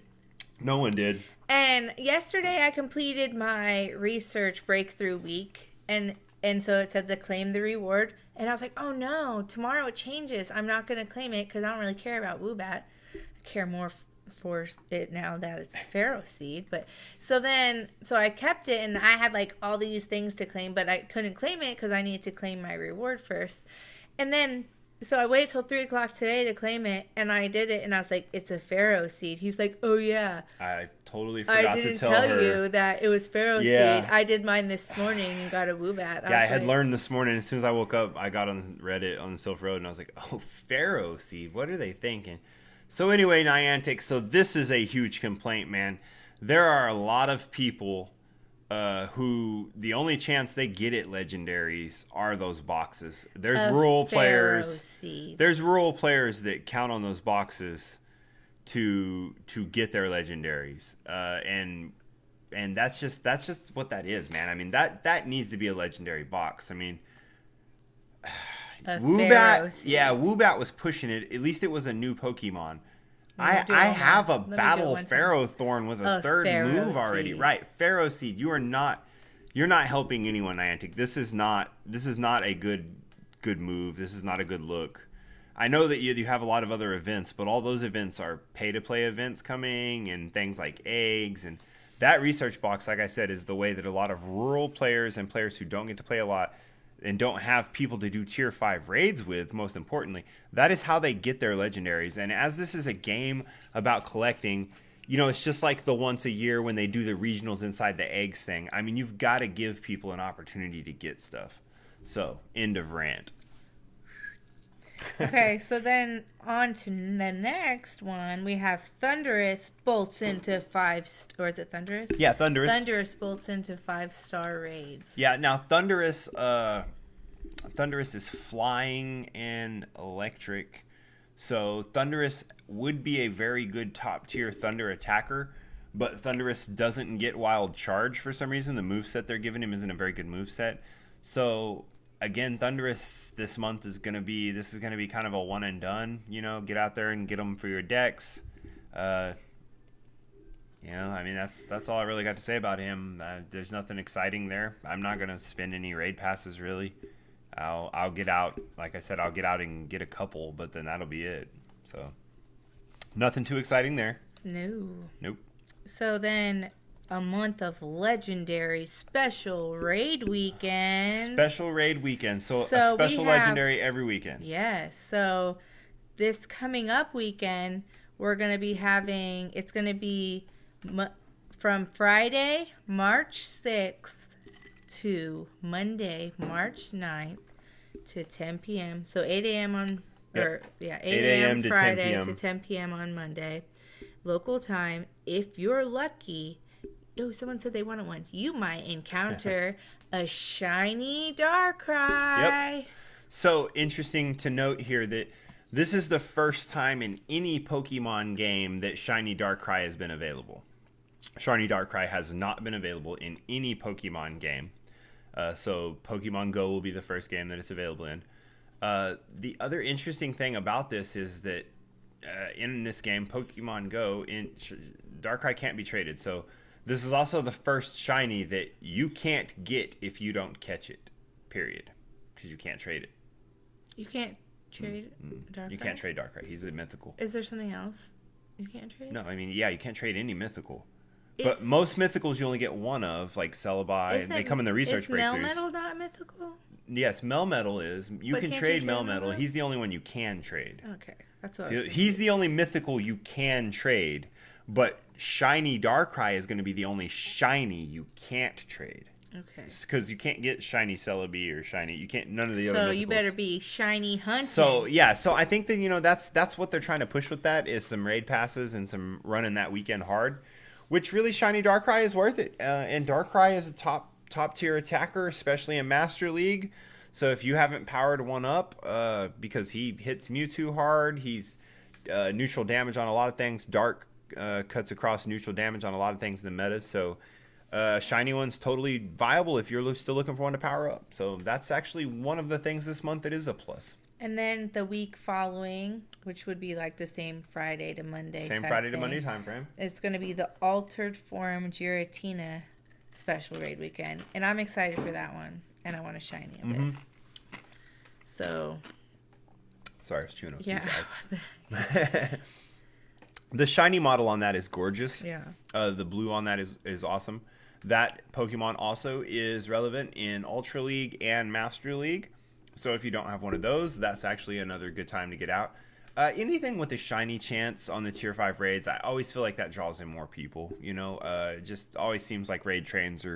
No one did. And yesterday I completed my research breakthrough week. And so it said to claim the reward. And I was like, oh no, tomorrow it changes. I'm not going to claim it because I don't really care about Woobat. I care more for it now that it's Pharaoh Seed. But so I kept it and I had like all these things to claim, but I couldn't claim it because I needed to claim my reward first. And then so I waited till 3 o'clock today to claim it, and I did it, and I was like, it's a Pharaoh Seed. He's like, oh, yeah. I totally forgot to tell her. I didn't tell you that it was Pharaoh Seed. I did mine this morning and got a Woobat. I had learned this morning. As soon as I woke up, I got on Reddit on the Silph Road, and I was like, oh, Pharaoh Seed. What are they thinking? So anyway, Niantic, so this is a huge complaint, man. There are a lot of people who the only chance they get at legendaries are those boxes. There's rural players. There's rural players that count on those boxes to get their legendaries. And that's just what that is, man. I mean, that needs to be a legendary box. I mean, Woobat was pushing it. At least it was a new Pokemon. I have a Battle Pharaoh Thorn with a third move already. Seed. Right, Pharaoh Seed. You're not helping anyone, Niantic. This is not a good move. This is not a good look. I know that you have a lot of other events, but all those events are pay-to-play events coming and things like eggs. And that research box, like I said, is the way that a lot of rural players and players who don't get to play a lot and don't have people to do tier 5 raids with, most importantly, that is how they get their legendaries. And as this is a game about collecting, you know, it's just like the once a year when they do the regionals inside the eggs thing. I mean, you've got to give people an opportunity to get stuff. So, end of rant. Okay, so then on to the next one. We have Thunderous bolts into 5, or is it Thunderous? Yeah, Thunderous. Thunderous bolts into 5-star raids. Yeah, now Thunderous is flying and electric. So Thunderous would be a very good top tier Thunder attacker, but Thunderous doesn't get Wild Charge for some reason. The moveset they're giving him isn't a very good moveset. So again, Thunderous this month is going to be kind of a one and done, you know, get out there and get them for your decks. You know, I mean, that's all I really got to say about him. There's nothing exciting there. I'm not going to spend any raid passes really. I'll get out, like I said, I'll get out and get a couple, but then that'll be it. So nothing too exciting there. Nope. So then a month of legendary special raid weekend. So a special legendary every weekend. Yes. So this coming up weekend, we're going to be having, it's going to be from Friday, March 6th to Monday, March 9th to 10 p.m. So 8 a.m. on, Yep. 8 a.m. to Friday 10 p.m. to 10 p.m. on Monday. Local time. If you're lucky, someone said they wanted one. You might encounter a shiny Darkrai. Yep. So interesting to note here that this is the first time in any Pokemon game that shiny Darkrai has been available. Shiny Darkrai has not been available in any Pokemon game. So Pokemon Go will be the first game that it's available in. The other interesting thing about this is that in this game, Pokemon Go, Darkrai can't be traded. So this is also the first shiny that you can't get if you don't catch it, period. Because you can't trade it. You can't trade Darkrai? You can't trade Darkrai. He's a mythical. Is there something else you can't trade? No, I mean, yeah, you can't trade any mythical. But most mythicals you only get one of, like Celebi. They come in the research breakthroughs. Is Melmetal not mythical? Yes, Melmetal is. You can trade Melmetal. Melmetal? He's the only one you can trade. Okay, that's what I was thinking. He's the only mythical you can trade. But shiny Darkrai is going to be the only shiny you can't trade. Okay. Because you can't get shiny Celebi or shiny. You can't. None of the other mythicals. So you better be shiny hunting. So yeah. So I think that that's what they're trying to push with that is some raid passes and some running that weekend hard. Which really shiny Darkrai is worth it. And Darkrai is a top tier attacker, especially in Master League. So if you haven't powered one up, because he hits Mewtwo hard, he's neutral damage on a lot of things. Dark cuts across neutral damage on a lot of things in the meta. So shiny one's totally viable if you're still looking for one to power up. So that's actually one of the things this month that is a plus. And then the week following, which would be like the same Friday to Monday. Same Friday to Monday time frame. It's going to be the Altered Form Giratina special raid weekend. And I'm excited for that one. And I want a shiny of it. So. Sorry, I was chewing up yeah. these eyes. The shiny model on that is gorgeous. Yeah. The blue on that is awesome. That Pokemon also is relevant in Ultra League and Master League. So if you don't have one of those, that's actually another good time to get out. Anything with a shiny chance on the tier 5 raids, I always feel like that draws in more people. You know, it just always seems like raid trains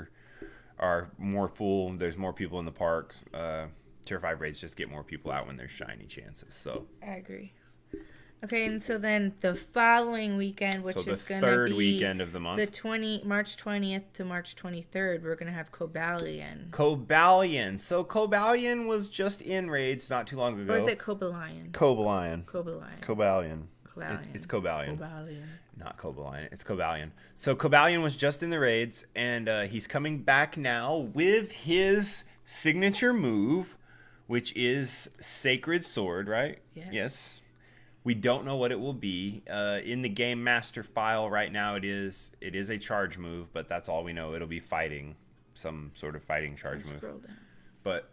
are more full. There's more people in the parks. Tier 5 raids just get more people out when there's shiny chances. So I agree. Okay, and so then the following weekend, which is going to be third weekend of the month, March 20th to March 23rd, we're going to have Cobalion. So Cobalion was just in raids not too long ago. Or is it Cobalion? Cobalion. It's Cobalion. Not Cobalion. It's Cobalion. So Cobalion was just in the raids, and he's coming back now with his signature move, which is Sacred Sword, right? Yes. We don't know what it will be. In the Game Master file right now, it is a charge move, but that's all we know. It'll be fighting, some sort of fighting charge move. Scroll down. But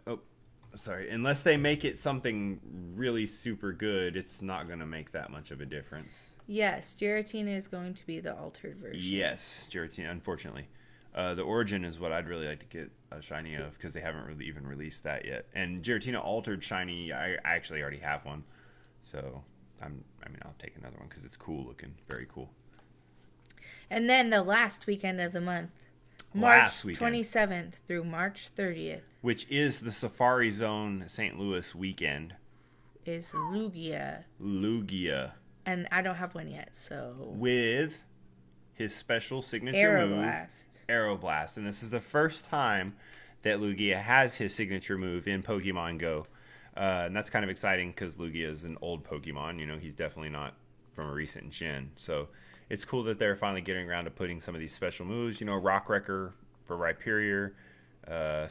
Sorry, unless they make it something really super good, it's not going to make that much of a difference. Yes, Giratina is going to be the altered version. Yes, Giratina, unfortunately. The Origin is what I'd really like to get a shiny of, because they haven't really even released that yet. And Giratina altered shiny, I actually already have one. So, I'll take another one because it's cool looking. Very cool. And then the last weekend of the month. March 27th through March 30th. Which is the Safari Zone St. Louis weekend. Is Lugia. Lugia. And I don't have one yet, so... With his special signature move, Aeroblast. And this is the first time that Lugia has his signature move in Pokemon Go. And that's kind of exciting because Lugia is an old Pokemon. You know, he's definitely not from a recent gen. So it's cool that they're finally getting around to putting some of these special moves. You know, Rock Wrecker for Rhyperior,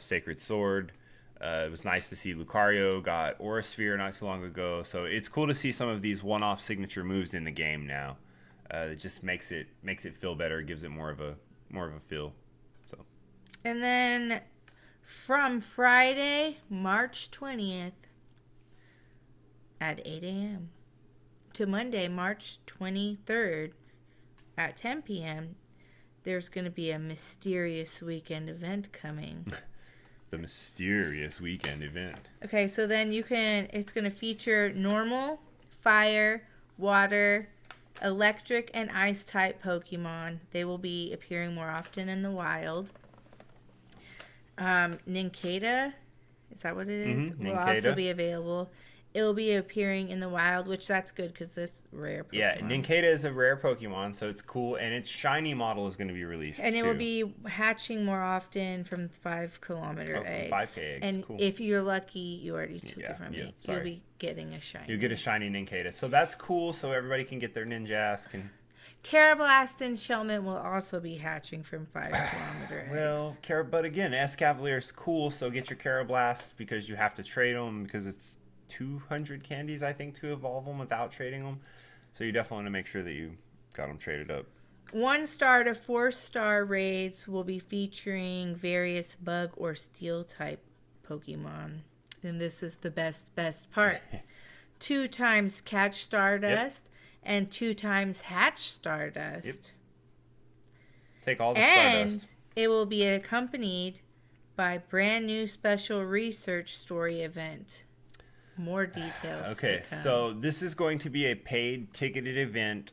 Sacred Sword. It was nice to see Lucario got Aura Sphere not too long ago. So it's cool to see some of these one-off signature moves in the game now. It just makes it feel better. It gives it more of a feel. So. And then from Friday, March 20th at 8 a.m. to Monday, March 23rd at 10 p.m., there's going to be a mysterious weekend event coming. The mysterious weekend event. Okay, so then it's going to feature normal, fire, water, electric, and ice type Pokemon. They will be appearing more often in the wild. Nincada, is that what it is? Mm-hmm. Will also be available. It will be appearing in the wild, which that's good because this rare Pokemon. Yeah, Nincada is a rare Pokemon, so it's cool. And its shiny model is going to be released, and it will be hatching more often from 5-kilometer eggs. 5K eggs, and cool. if you're lucky, you already took it from me. Sorry. You'll be getting a shiny. You get a shiny Nincada. So that's cool, so everybody can get their Ninjask. Carablast and Shelmet will also be hatching from 5-kilometer eggs. Well, but again, Escavalier is cool, so get your Carablast because you have to trade them because it's 200 candies, I think, to evolve them without trading them. So you definitely want to make sure that you got them traded up. 1-star to 4-star raids will be featuring various bug or steel type Pokemon. And this is the best part. 2 times catch Stardust and 2 times hatch Stardust. Yep. Take all the and Stardust. It will be accompanied by brand new special research story event. More details. Okay, so this is going to be a paid ticketed event,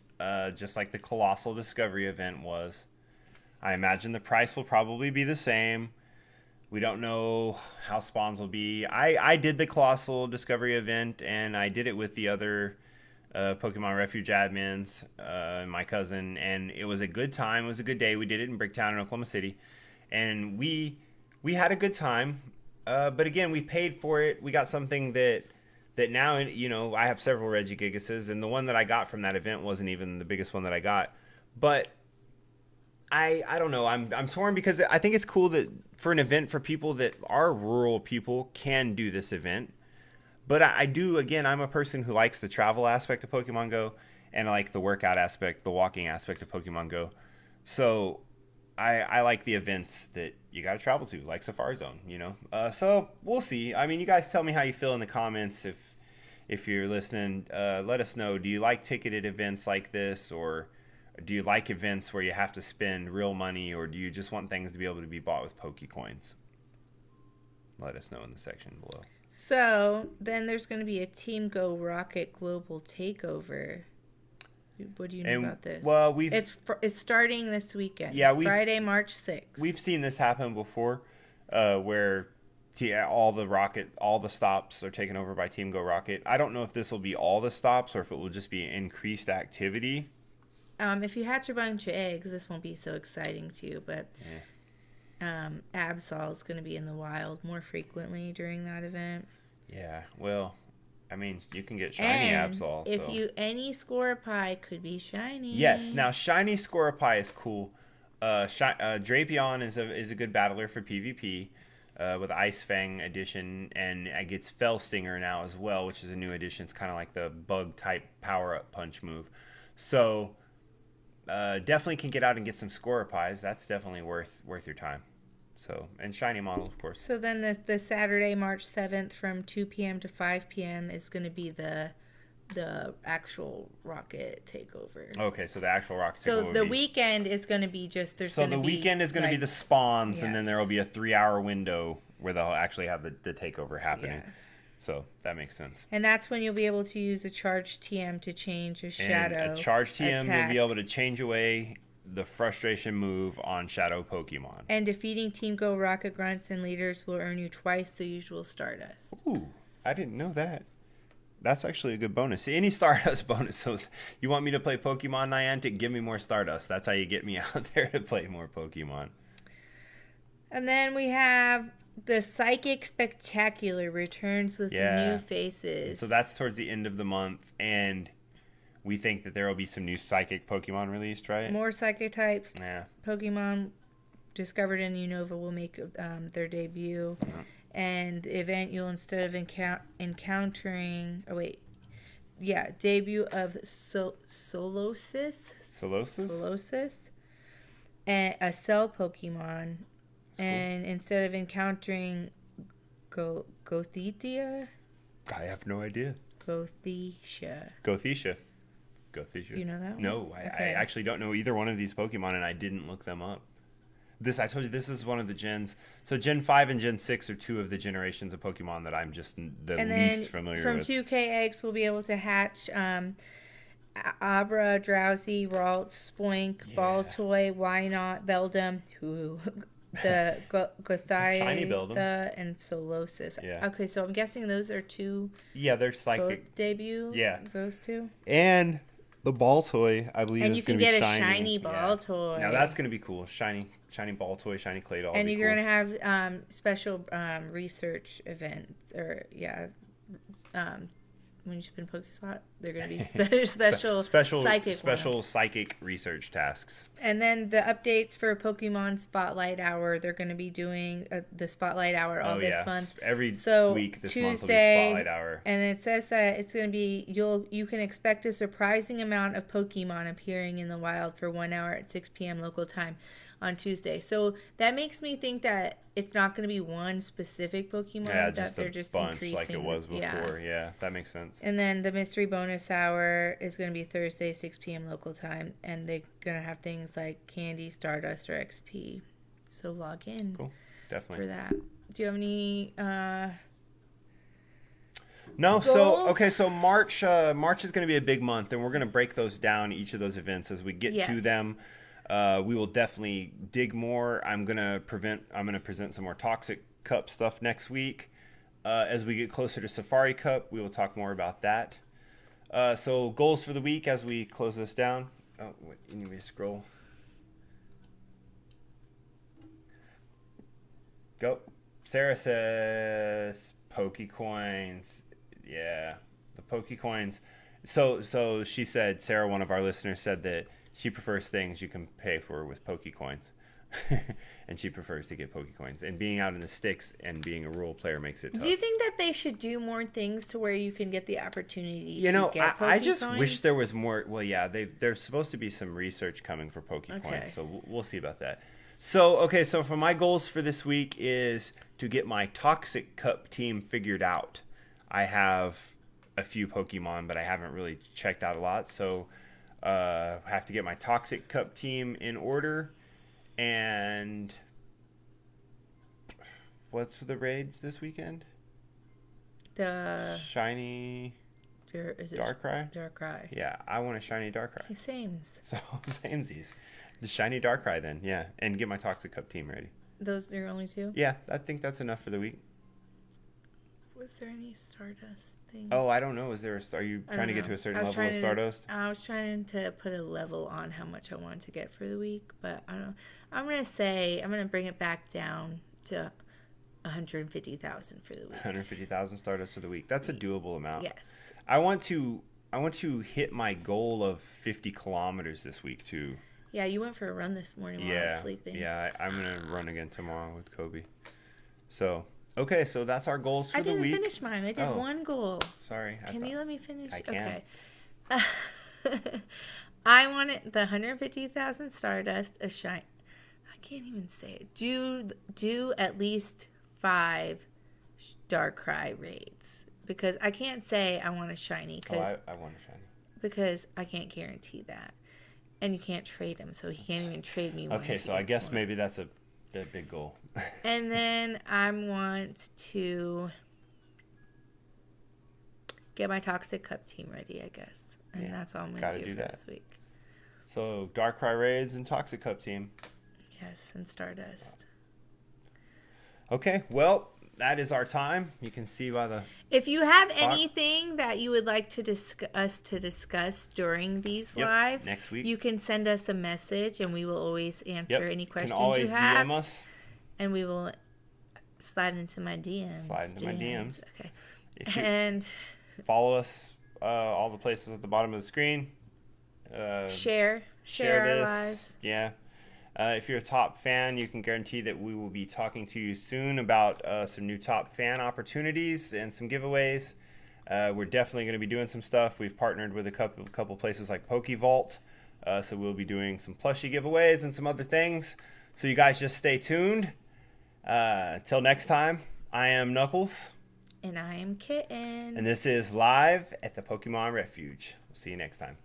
just like the Colossal Discovery event was. I imagine the price will probably be the same. We don't know how spawns will be. I did the Colossal Discovery event, and I did it with the other Pokemon Refuge admins, and my cousin, and it was a good time. It was a good day. We did it in Bricktown in Oklahoma City, and we had a good time. But again, we paid for it. We got something that now, you know, I have several Regigigases, and the one that I got from that event wasn't even the biggest one that I got. But I don't know. I'm torn because I think it's cool that for an event for people that are rural people can do this event. But I do, again, I'm a person who likes the travel aspect of Pokemon Go, and I like the workout aspect, the walking aspect of Pokemon Go. So I like the events that you got to travel to, like Safari Zone, you know. So we'll see. I mean, you guys tell me how you feel in the comments if you're listening. Let us know. Do you like ticketed events like this, or do you like events where you have to spend real money, or do you just want things to be able to be bought with Pokecoins? Let us know in the section below. So then there's going to be a Team Go Rocket Global Takeover. What do you know about this? Well, it's starting this weekend. Yeah, Friday, March 6th. We've seen this happen before, where all the stops are taken over by Team Go Rocket. I don't know if this will be all the stops or if it will just be increased activity. If you hatch a bunch of eggs, this won't be so exciting to you, but Absol is going to be in the wild more frequently during that event. Yeah, well, I mean, you can get shiny Absol. Any Scoropie could be shiny. Yes, now shiny Scoropie is cool. Drapion is a good battler for PvP with Ice Fang edition, and it gets Fell Stinger now as well, which is a new addition. It's kind of like the bug type power up punch move. So definitely can get out and get some Scoropies. That's definitely worth your time. So, and shiny model, of course. So then the Saturday, March 7th from 2 p.m. to 5 p.m. is going to be the actual rocket takeover. Okay, so the actual rocket takeover. So the weekend is going to be just So the weekend is going to be the spawns, and then Yes. there will be a 3-hour window where they'll actually have the takeover happening. Yes. So that makes sense. And that's when you'll be able to use a charged TM to change a shadow. And a charged TM, attack. you'll be able to change away the frustration move on shadow Pokemon. And defeating Team Go Rocket Grunts and leaders will earn you twice the usual Stardust. Ooh, I didn't know that. That's actually a good bonus. Any Stardust bonus. So you want me to play Pokemon Niantic? Give me more Stardust. That's how you get me out there to play more Pokemon. And then we have the Psychic Spectacular returns with new faces. So that's towards the end of the month, and we think that there will be some new Psychic Pokemon released, right? More Psychic types. Yeah. Pokemon discovered in Unova will make their debut. Yeah. And the event, you'll instead of encountering... Oh, wait. Yeah, debut of Solosis. And a Cell Pokemon. And instead of encountering Gothita? I have no idea. Gothita. Do you know that one? No, I actually don't know either one of these Pokemon, and I didn't look them up. I told you, this is one of the gens. So Gen 5 and Gen 6 are two of the generations of Pokemon that I'm just least familiar with. From 2K eggs, we'll be able to hatch Abra, Drowsy, Ralts, Spoink, Baltoy, Wynot, Beldum, the Gothita, Shiny Beldum, and Solosis. Yeah. Okay, so I'm guessing those are two. Yeah, they're Psychic. Both debuts? Yeah. Those two? And the Baltoy, I believe, and is you can going to be get shiny. a shiny Baltoy. Now that's going to be cool. Shiny Baltoy, shiny Claydol. And you're going to have special research events, or when you spin Pokespot, they're going to be special psychic research tasks. And then the updates for Pokemon Spotlight Hour, they're going to be doing the Spotlight Hour this month. Every week this Tuesday, month will be Spotlight Hour. And it says that it's going to be you can expect a surprising amount of Pokemon appearing in the wild for 1 hour at 6 p.m. local time on Tuesday. So that makes me think that it's not going to be one specific Pokemon, that they're just bunch increasing. Like it was before. Yeah, that makes sense. And then the mystery bonus hour is going to be Thursday, 6 p.m. local time, and they're going to have things like candy, Stardust, or XP. So log in. Cool. Definitely. For that. Do you have any No, goals? so March is going to be a big month, and we're going to break those down, each of those events, as we get to them. We will definitely dig more. I'm gonna present some more Toxic Cup stuff next week. As we get closer to Safari Cup, we will talk more about that. So goals for the week as we close this down. Oh, wait, you need me to scroll. Go. Sarah says Pokecoins. Yeah, the Pokecoins. So she said, Sarah, one of our listeners, said that she prefers things you can pay for with Pokecoins. And she prefers to get Pokecoins. And being out in the sticks and being a rural player makes it tough. Do you think that they should do more things to where you can get the opportunity to get Pokecoins? I just wish there was more. Well, yeah, there's supposed to be some research coming for Pokecoins. Okay. So we'll see about that. So for my goals for this week is to get my Toxic Cup team figured out. I have a few Pokemon, but I haven't really checked out a lot. So have to get my Toxic Cup team in order. And what's the raids this weekend? The shiny Darkrai? Darkrai. Yeah, I want a shiny Darkrai. Sames. So samesies. The shiny Darkrai then, yeah. And get my Toxic Cup team ready. Those are your only two? Yeah, I think that's enough for the week. Was there any Stardust thing? Oh, I don't know. Are you trying to get to a certain level of Stardust? I was trying to put a level on how much I wanted to get for the week, but I don't know. I'm going to bring it back down to 150,000 for the week. 150,000 Stardust for the week. That's a doable amount. Yes. I want to hit my goal of 50 kilometers this week too. Yeah, you went for a run this morning while I was sleeping. Yeah, I'm going to run again tomorrow with Kobe. So, okay, so that's our goals for the week. I didn't finish mine. I did one goal. Sorry. Can you let me finish? I can. Okay. I wanted the 150,000 Stardust, I can't even say it. Do at least 5 Darkrai raids, because I can't say I want a shiny because I want a shiny. Because I can't guarantee that, and you can't trade him, so he can't even trade me one. Okay, so I guess maybe that's a big goal. And then I want to get my Toxic Cup team ready, I guess, and that's all I'm gonna do for this week. So Darkrai raids and Toxic Cup team. Yes, and Stardust. Okay, well, that is our time. You can see by the... If you have anything that you would like to discuss during these lives, next week, you can send us a message, and we will always answer any questions you you have. DM us. And we will slide into my DMs. Okay. And follow us all the places at the bottom of the screen. Share our lives. Yeah. If you're a top fan, you can guarantee that we will be talking to you soon about some new top fan opportunities and some giveaways. We're definitely going to be doing some stuff. We've partnered with a couple places like PokeVault, so we'll be doing some plushie giveaways and some other things. So you guys just stay tuned. Till next time, I am Knuckles. And I am Kitten. And this is Live at the Pokemon Refuge. We'll see you next time.